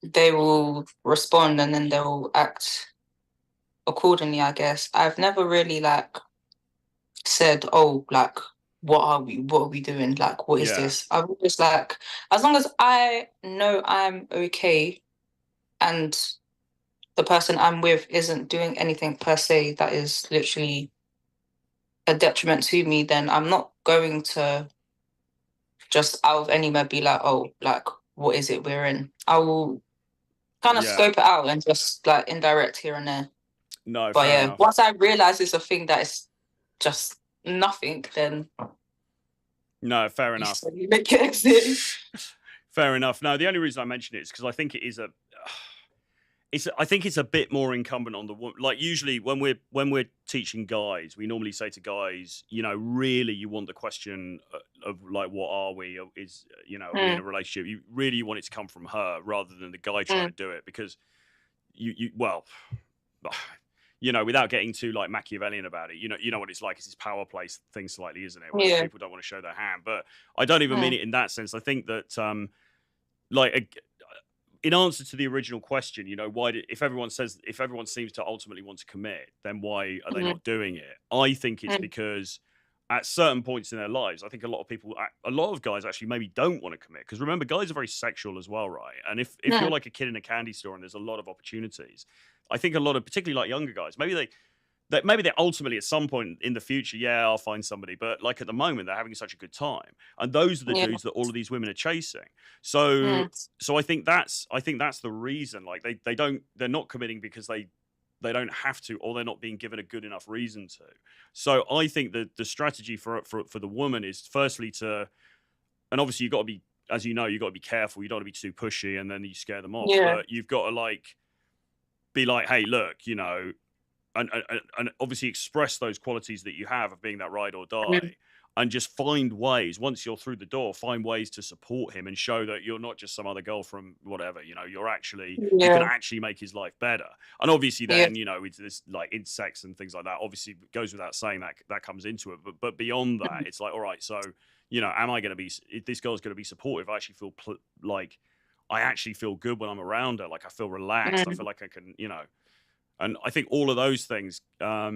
they will respond, and then they'll act accordingly, I guess. I've never really like said, oh, like, what are we doing? Like, what is this? I'm just like, as long as I know I'm okay and the person I'm with isn't doing anything per se that is literally a detriment to me, then I'm not going to just out of anywhere be like, oh, like, what is it we're in? I will kind of scope it out and just like indirect here and there. No, but fair enough. Once I realize it's a thing that is just nothing, then no, fair enough. You make it exit. Fair enough. No, the only reason I mention it is because I think it is I think it's a bit more incumbent on the woman. Like usually when we're teaching guys, we normally say to guys, really you want the question of like, what are we? Are we in a relationship? You want it to come from her rather than the guy trying to do it, because without getting too like Machiavellian about it, you know what it's like. It's this power play thing slightly, isn't it? Where people don't want to show their hand. But I don't even mean it in that sense. I think that in answer to the original question, you know, if everyone seems to ultimately want to commit, then why are they Mm, not doing it? I think it's mm, because at certain points in their lives, I think a lot of guys actually maybe don't want to commit, because remember, guys are very sexual as well, right? And if you're mm, like a kid in a candy store and there's a lot of opportunities, I think a lot of, particularly like younger guys, maybe they ultimately at some point in the future, yeah, I'll find somebody, but like at the moment they're having such a good time, and those are the yeah. dudes that all of these women are chasing. So Mm, so I think that's the reason. Like they're not committing because they don't have to, or they're not being given a good enough reason to. So I think that the strategy for the woman is firstly and obviously you've got to be, as you know, you've got to be careful. You don't want to be too pushy and then you scare them off. yeah. But you've got to like be like, hey, look, you know, and obviously express those qualities that you have of being that ride or Mm, die, and just find ways, once you're through the door, find ways to support him and show that you're not just some other girl from whatever, you know, you can yeah. actually make his life better. And obviously Yeah. then, you know, it's this like in sex and things like that, obviously goes without saying that comes into it, but beyond that, Mm, it's like, all right, so, you know, am I going to be, if this girl's going to be supportive, I actually feel like I actually feel good when I'm around her, like I feel relaxed, I mm, feel like I can, you know. And I think all of those things are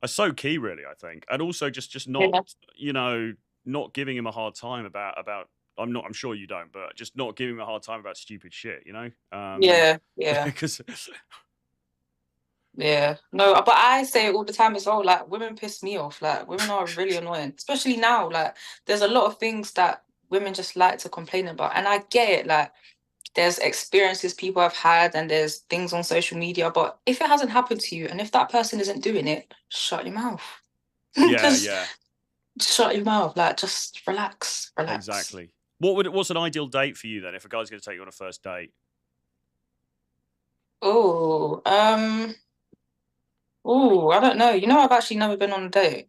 so key, really. I think, and also just not, yeah. you know, not giving him a hard time about. I'm sure you don't, but just not giving him a hard time about stupid shit. You know, Yeah. Yeah. because Yeah. No, but I say it all the time as well. Like, women piss me off. Like, women are really annoying, especially now. Like, there's a lot of things that women just like to complain about. And I get it. Like, there's experiences people have had and there's things on social media. But if it hasn't happened to you and if that person isn't doing it, shut your mouth. yeah, Just yeah, shut your mouth. Like, just relax. Relax. exactly. What's an ideal date for you then? If a guy's going to take you on a first date? Oh, I don't know. You know, I've actually never been on a date.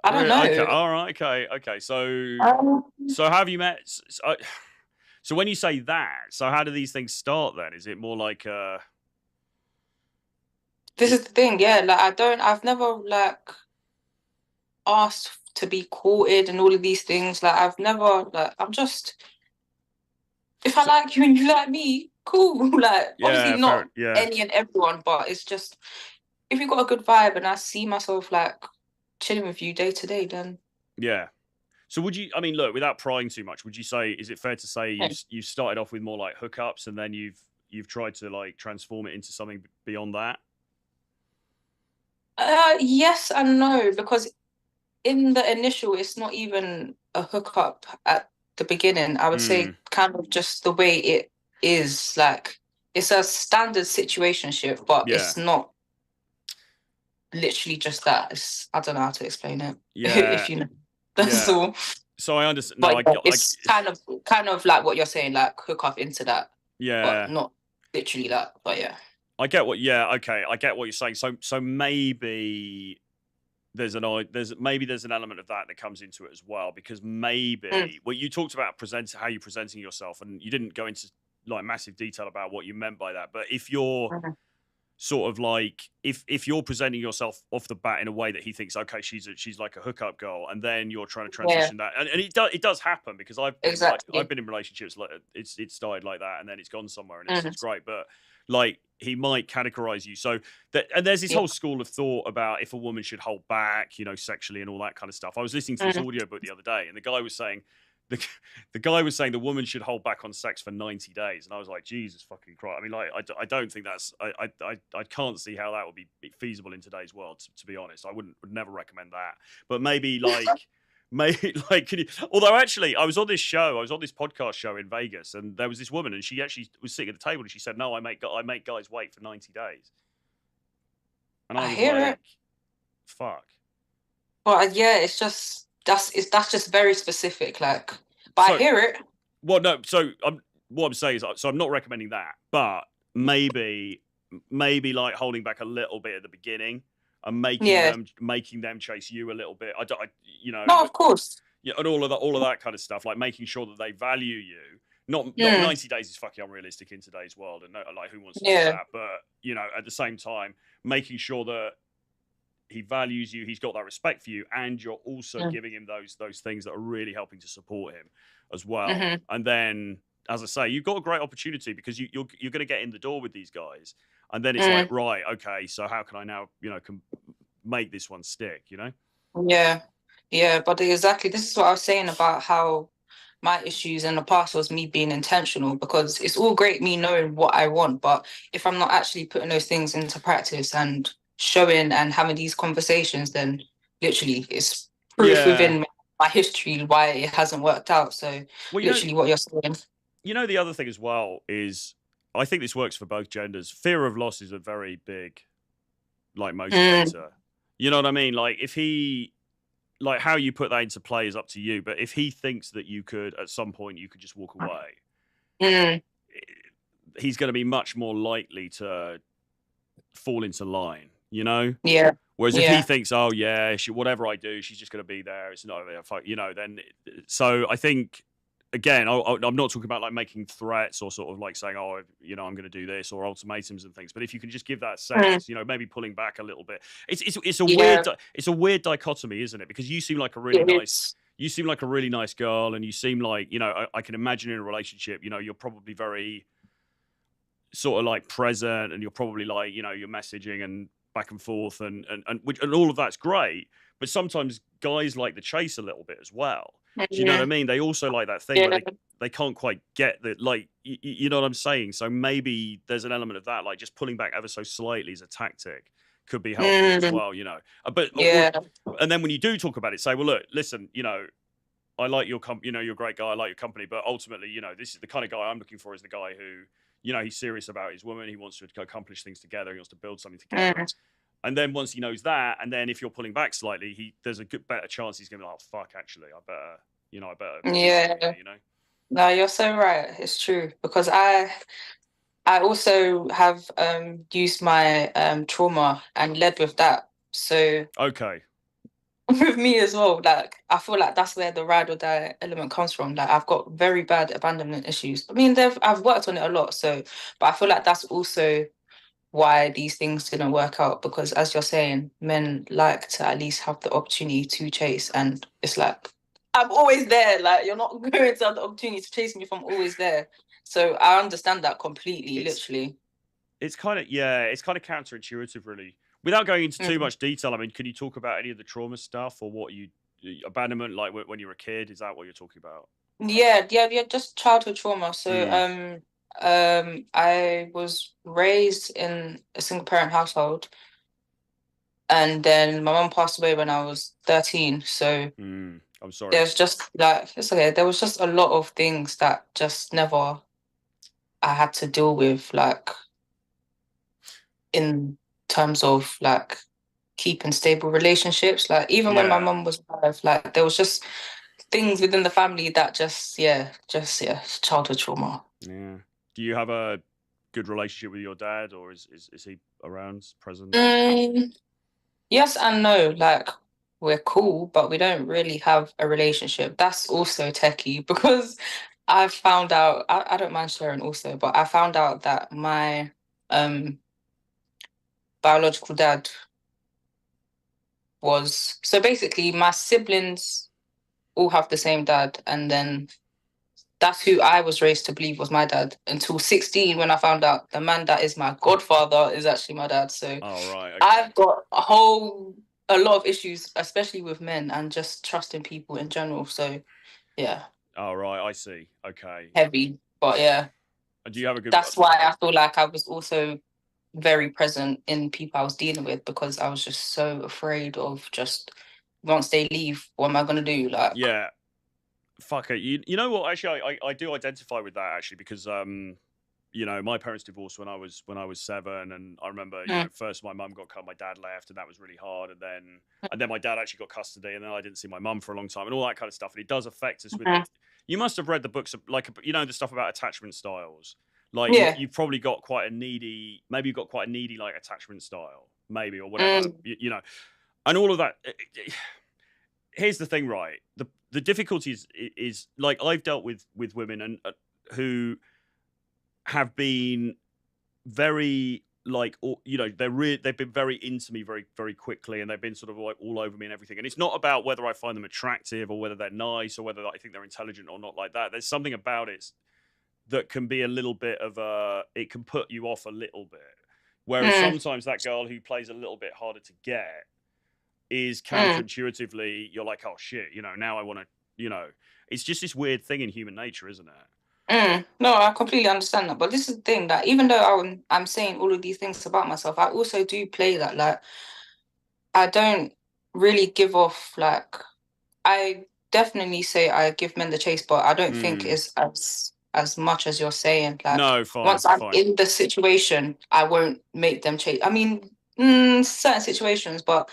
I don't Really? Okay. know. All right. Okay. Okay. Um, So have you met? So when you say that, so how do these things start then? Is it more like this is the thing, yeah. Like I've never like asked to be courted and all of these things. Like I've never like I'm just if I so, like you and you like me, cool. Like obviously yeah, not fair, yeah. any and everyone, but it's just if you've got a good vibe and I see myself like chilling with you day to day, then Yeah. So would you? I mean, look, without prying too much, would you say? Is it fair to say yeah. you started off with more like hookups, and then you've tried to like transform it into something beyond that? Yes and no, because in the initial, it's not even a hookup at the beginning. I would say Mm, kind of just the way it is. Like it's a standard situationship, but yeah. it's not literally just that. It's I don't know how to explain it. Yeah. If you know, that's Yeah. all. So I understand. No, But yeah, it's kind of like what you're saying, like hook up into that, but yeah. not literally that. But yeah. I get what. Yeah. Okay. I get what you're saying. So maybe there's an element of that comes into it as well, because Mm, maybe well, you talked about how you're presenting yourself, and you didn't go into like massive detail about what you meant by that. But if you're mhm. sort of like if you're presenting yourself off the bat in a way that he thinks, okay, she's like a hookup girl, and then you're trying to Yeah, transition that, and it does happen, because I've exactly. been in relationships like it started like that and then it's gone somewhere, and it's Mhm. it's great, but like he might categorize you so that, and there's this Yeah. whole school of thought about if a woman should hold back, you know, sexually and all that kind of stuff. I was listening to this Mhm. audiobook the other day, and the guy was saying the, the guy was saying the woman should hold back on sex for 90 days. And I was like, Jesus fucking Christ. I mean, like, I don't think I can't see how that would be feasible in today's world, to be honest. Would never recommend that. But maybe like, maybe like, although actually I was on this podcast show in Vegas, and there was this woman, and she actually was sitting at the table, and she said, no, I make guys wait for 90 days. And I I was hear it. like, fuck. But yeah, it's just that's just very specific. Like, but I So, hear it. well, no. So, what I'm saying is, so I'm not recommending that, but maybe like holding back a little bit at the beginning and Yeah. making them chase you a little bit. You know, No, of course. yeah, and all of that kind of stuff, like making sure that they value you. Not Mm, 90 days is fucking unrealistic in today's world, and like who wants to do yeah. that? But you know, at the same time, making sure that he values you, he's got that respect for you, and you're also Mm, giving him those things that are really helping to support him as well. mm-hmm. And then as I say, you've got a great opportunity because you're going to get in the door with these guys, and then it's like, Mm. right, okay, so how can I now, make this one stick, Yeah, yeah, but exactly. This is what I was saying about how my issues in the past was me being intentional, because it's all great me knowing what I want, but if I'm not actually putting those things into practice and showing and having these conversations, then literally it's proof Yeah. within my history why it hasn't worked out. So Well, literally what you're saying. the other thing as well is I think this works for both genders. Fear of loss is a very big like Mm, motivator. You know what I mean? Like if he like how you put that into play is up to you, but if he thinks that you could at some point you could just walk away, mm, he's going to be much more likely to fall into line, yeah, Whereas if he yeah. thinks, oh yeah, whatever I do, she's just going to be there. It's not, then. So I think again, I'm not talking about like making threats or sort of like saying, oh, I'm going to do this or ultimatums and things. But if you can just give that Mm, sense, maybe pulling back a little bit. yeah, It's a weird dichotomy, isn't it? Because you seem like a really it nice. is. You seem like a really nice girl, and you seem like I can imagine in a relationship, you're probably very sort of like present, and you're probably like you're messaging and back and forth and all of that's great, but sometimes guys like the chase a little bit as well. Do you know what I Mm, mean? They also like that thing where yeah, they can't quite get that, like you know what I'm saying. So maybe there's an element of that, like just pulling back ever so slightly as a tactic could be helpful as mm, well, but yeah, and then when you do talk about it, say, well, look, listen, I like your you're a great guy. I like your company, but ultimately, this is the kind of guy I'm looking for. Is the guy who, he's serious about his woman. He wants to accomplish things together. He wants to build something together. mm, And then once he knows that, and then if you're pulling back slightly, there's a better chance he's going to be like, oh, fuck, actually, I better do something yeah. here. No, you're so right. It's true, because I also have used my trauma and led with that. So Okay. with me as well, like I feel like that's where the ride or die element comes from. Like I've got very bad abandonment issues. I mean, I've worked on it a lot. So, but I feel like that's also why these things didn't work out, because as you're saying, men like to at least have the opportunity to chase, and it's like I'm always there. Like you're not going to have the opportunity to chase me if I'm always there. So I understand that completely, It's literally. it's kind of it's kind of counterintuitive, really. Without going into too Mm. much detail, I mean, can you talk about any of the trauma stuff or what you abandonment, like when you were a kid? Is that what you're talking about? Yeah, yeah, yeah, just childhood trauma. So, Mm. I was raised in a single parent household, and then my mum passed away when I was 13. So I'm sorry. there's just like it's okay. There was just a lot of things that just never I had to deal with, like in terms of like keeping stable relationships. Like even when my Yeah. mum was alive, like there was just things within the family that just childhood trauma. Yeah. Do you have a good relationship with your dad, or is he around, present? Mm, yes and no. Like we're cool, but we don't really have a relationship. That's also techie because I found out I don't mind sharing also, but I found out that my um biological dad was so basically my siblings all have the same dad, and then that's who I was raised to believe was my dad until 16 when I found out the man that is my godfather is actually my dad. So Oh, right. Okay. I've got a lot of issues, especially with men and just trusting people in general. So yeah, Oh, right. I see. Okay. heavy. But yeah, And do you have a good? that's why I feel like I was also very present in people I was dealing with, because I was just so afraid of just once they leave, what am I gonna do? Like, Yeah. Fuck it. You know what? Actually, I do identify with that actually because my parents divorced when I was 7, and I remember mm, first my mum got cut, my dad left, and that was really hard, and then my dad actually got custody, and then I didn't see my mum for a long time, and all that kind of stuff, and it does affect us with. mm, You must have read the books of, like the stuff about attachment styles. Like yeah, you've probably got quite a needy, maybe you've got quite a needy like attachment style, maybe or whatever, mm, and all of that. Here's the thing, right? The difficulty is like I've dealt with women and who have been very like they've been very into me very very quickly, and they've been sort of like all over me and everything, and it's not about whether I find them attractive or whether they're nice or whether I think they're intelligent or not like that. There's something about it that can be a little bit of it can put you off a little bit. Whereas Mm, sometimes that girl who plays a little bit harder to get is mm, counterintuitively, you're like, oh shit, now I want to, it's just this weird thing in human nature, isn't it? No, I completely understand that. But this is the thing that even though I'm saying all of these things about myself, I also do play that. Like, I don't really give off, like, I definitely say I give men the chase, but I don't think Mm. it's as much as you're saying. Like, No, fine, once I'm fine. in the situation, I won't make them chase. I mean, certain situations, but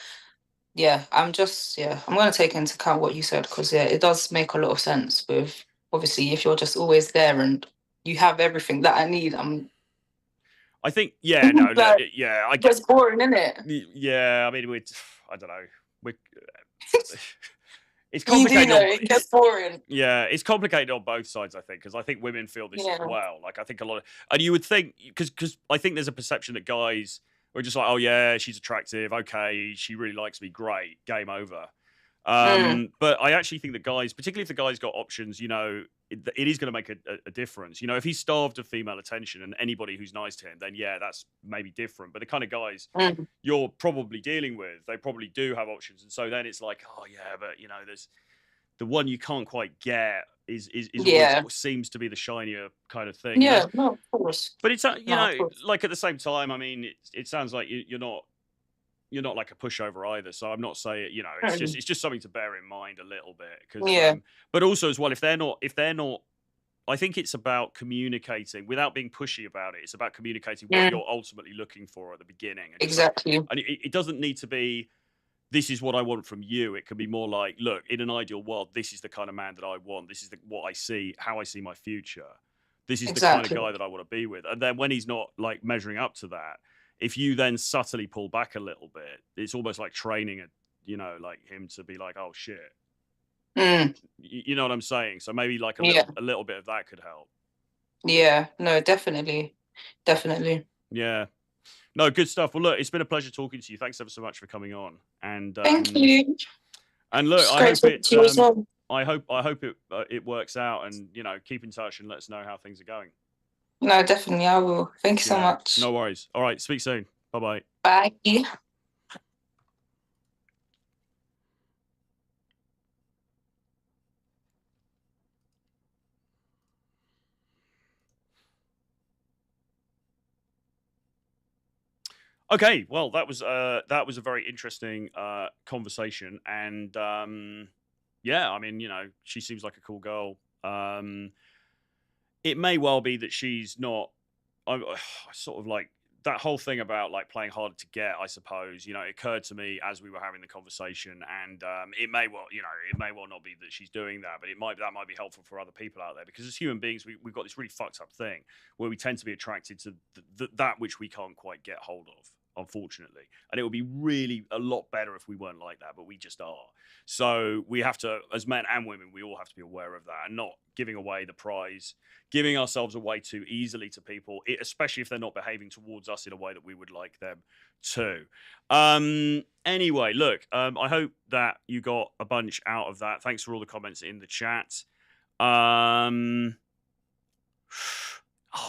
yeah, I'm going to take into account what you said because yeah, it does make a lot of sense. With obviously, if you're just always there and you have everything that I need, I'm I think, yeah, no, look, like, yeah, I get, it's boring, isn't it? yeah, I mean, I don't know, we it's You do complicated know on, it gets boring. yeah, it's complicated on both sides, I think, because I think women feel this as Yeah. well. Like, I think a lot of, and you would think, because I think there's a perception that guys are just like, oh yeah, she's attractive, okay, she really likes me, great, game over. Mm, But I actually think that guys, particularly if the guy's got options, it is going to make a difference. If he's starved of female attention and anybody who's nice to him, then yeah, that's maybe different. But the kind of guys mm, you're probably dealing with, they probably do have options, and so then it's like, oh yeah, but there's the one you can't quite get is always yeah. seems to be the shinier kind of thing. Yeah. No, of course. But it's No, of course. like at the same time, I mean, it sounds like you're not like a pushover either. So I'm not saying, Mm, it's just something to bear in mind a little bit because, yeah. but also as well, if they're not, I think it's about communicating without being pushy about it. It's about communicating what Mm, you're ultimately looking for at the beginning, and just like, exactly. and it doesn't need to be, this is what I want from you. It can be more like, look, in an ideal world, this is the kind of man that I want. This is what I see, how I see my future. This is the kind of Exactly. guy that I want to be with. And then when he's not like measuring up to that, if you then subtly pull back a little bit, it's almost like training like him to be like, oh shit. Mm, You know what I'm saying? So maybe like a yeah. little bit of that could help. Yeah. No, definitely. Definitely. Yeah. No, good stuff. Well, look, it's been a pleasure talking to you. Thanks ever so much for coming on. Thank you. And look, It's great talking to you as well. I hope it works out, and keep in touch and let us know how things are going. No, definitely, I will. Thank you so Yeah, much. no worries. All right, speak soon. Bye bye. Bye. Okay, well, that was a very interesting conversation, and yeah, I mean, she seems like a cool girl. It may well be that she's not. I sort of like that whole thing about like playing hard to get. I suppose it occurred to me as we were having the conversation, and it may well not be that she's doing that, but that might be helpful for other people out there, because as human beings, we've got this really fucked up thing where we tend to be attracted to that which we can't quite get hold of, unfortunately. And it would be really a lot better if we weren't like that, but we just are. So we have to, as men and women, we all have to be aware of that and not giving away the prize, giving ourselves away too easily to people, especially if they're not behaving towards us in a way that we would like them to. Anyway, look, I hope that you got a bunch out of that. Thanks for all the comments in the chat. Oh,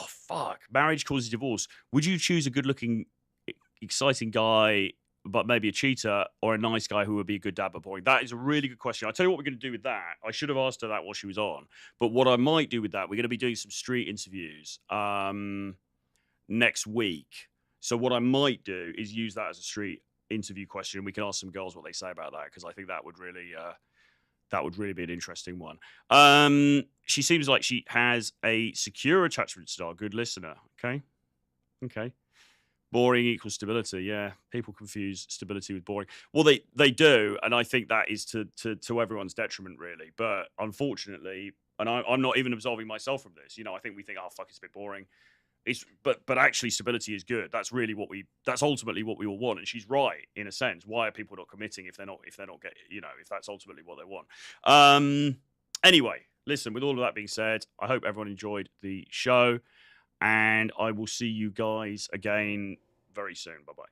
fuck. Marriage causes divorce. Would you choose a good-looking, exciting guy, but maybe a cheater, or a nice guy who would be a good dad but boring? That is a really good question. I'll tell you what we're going to do with that. I should have asked her that while she was on. But what I might do with that, we're going to be doing some street interviews next week. So what I might do is use that as a street interview question. We can ask some girls what they say about that, because I think that would really be an interesting one. She seems like she has a secure attachment style. Good listener. Okay. Boring equals stability. Yeah, people confuse stability with boring. Well, they do, and I think that is to everyone's detriment, really. But unfortunately, and I'm not even absolving myself from this. I think we think, oh fuck, it's a bit boring. But actually, stability is good. That's ultimately what we all want. And she's right in a sense. Why are people not committing if they're not getting, if that's ultimately what they want? Anyway, listen. With all of that being said, I hope everyone enjoyed the show. And I will see you guys again very soon. Bye-bye.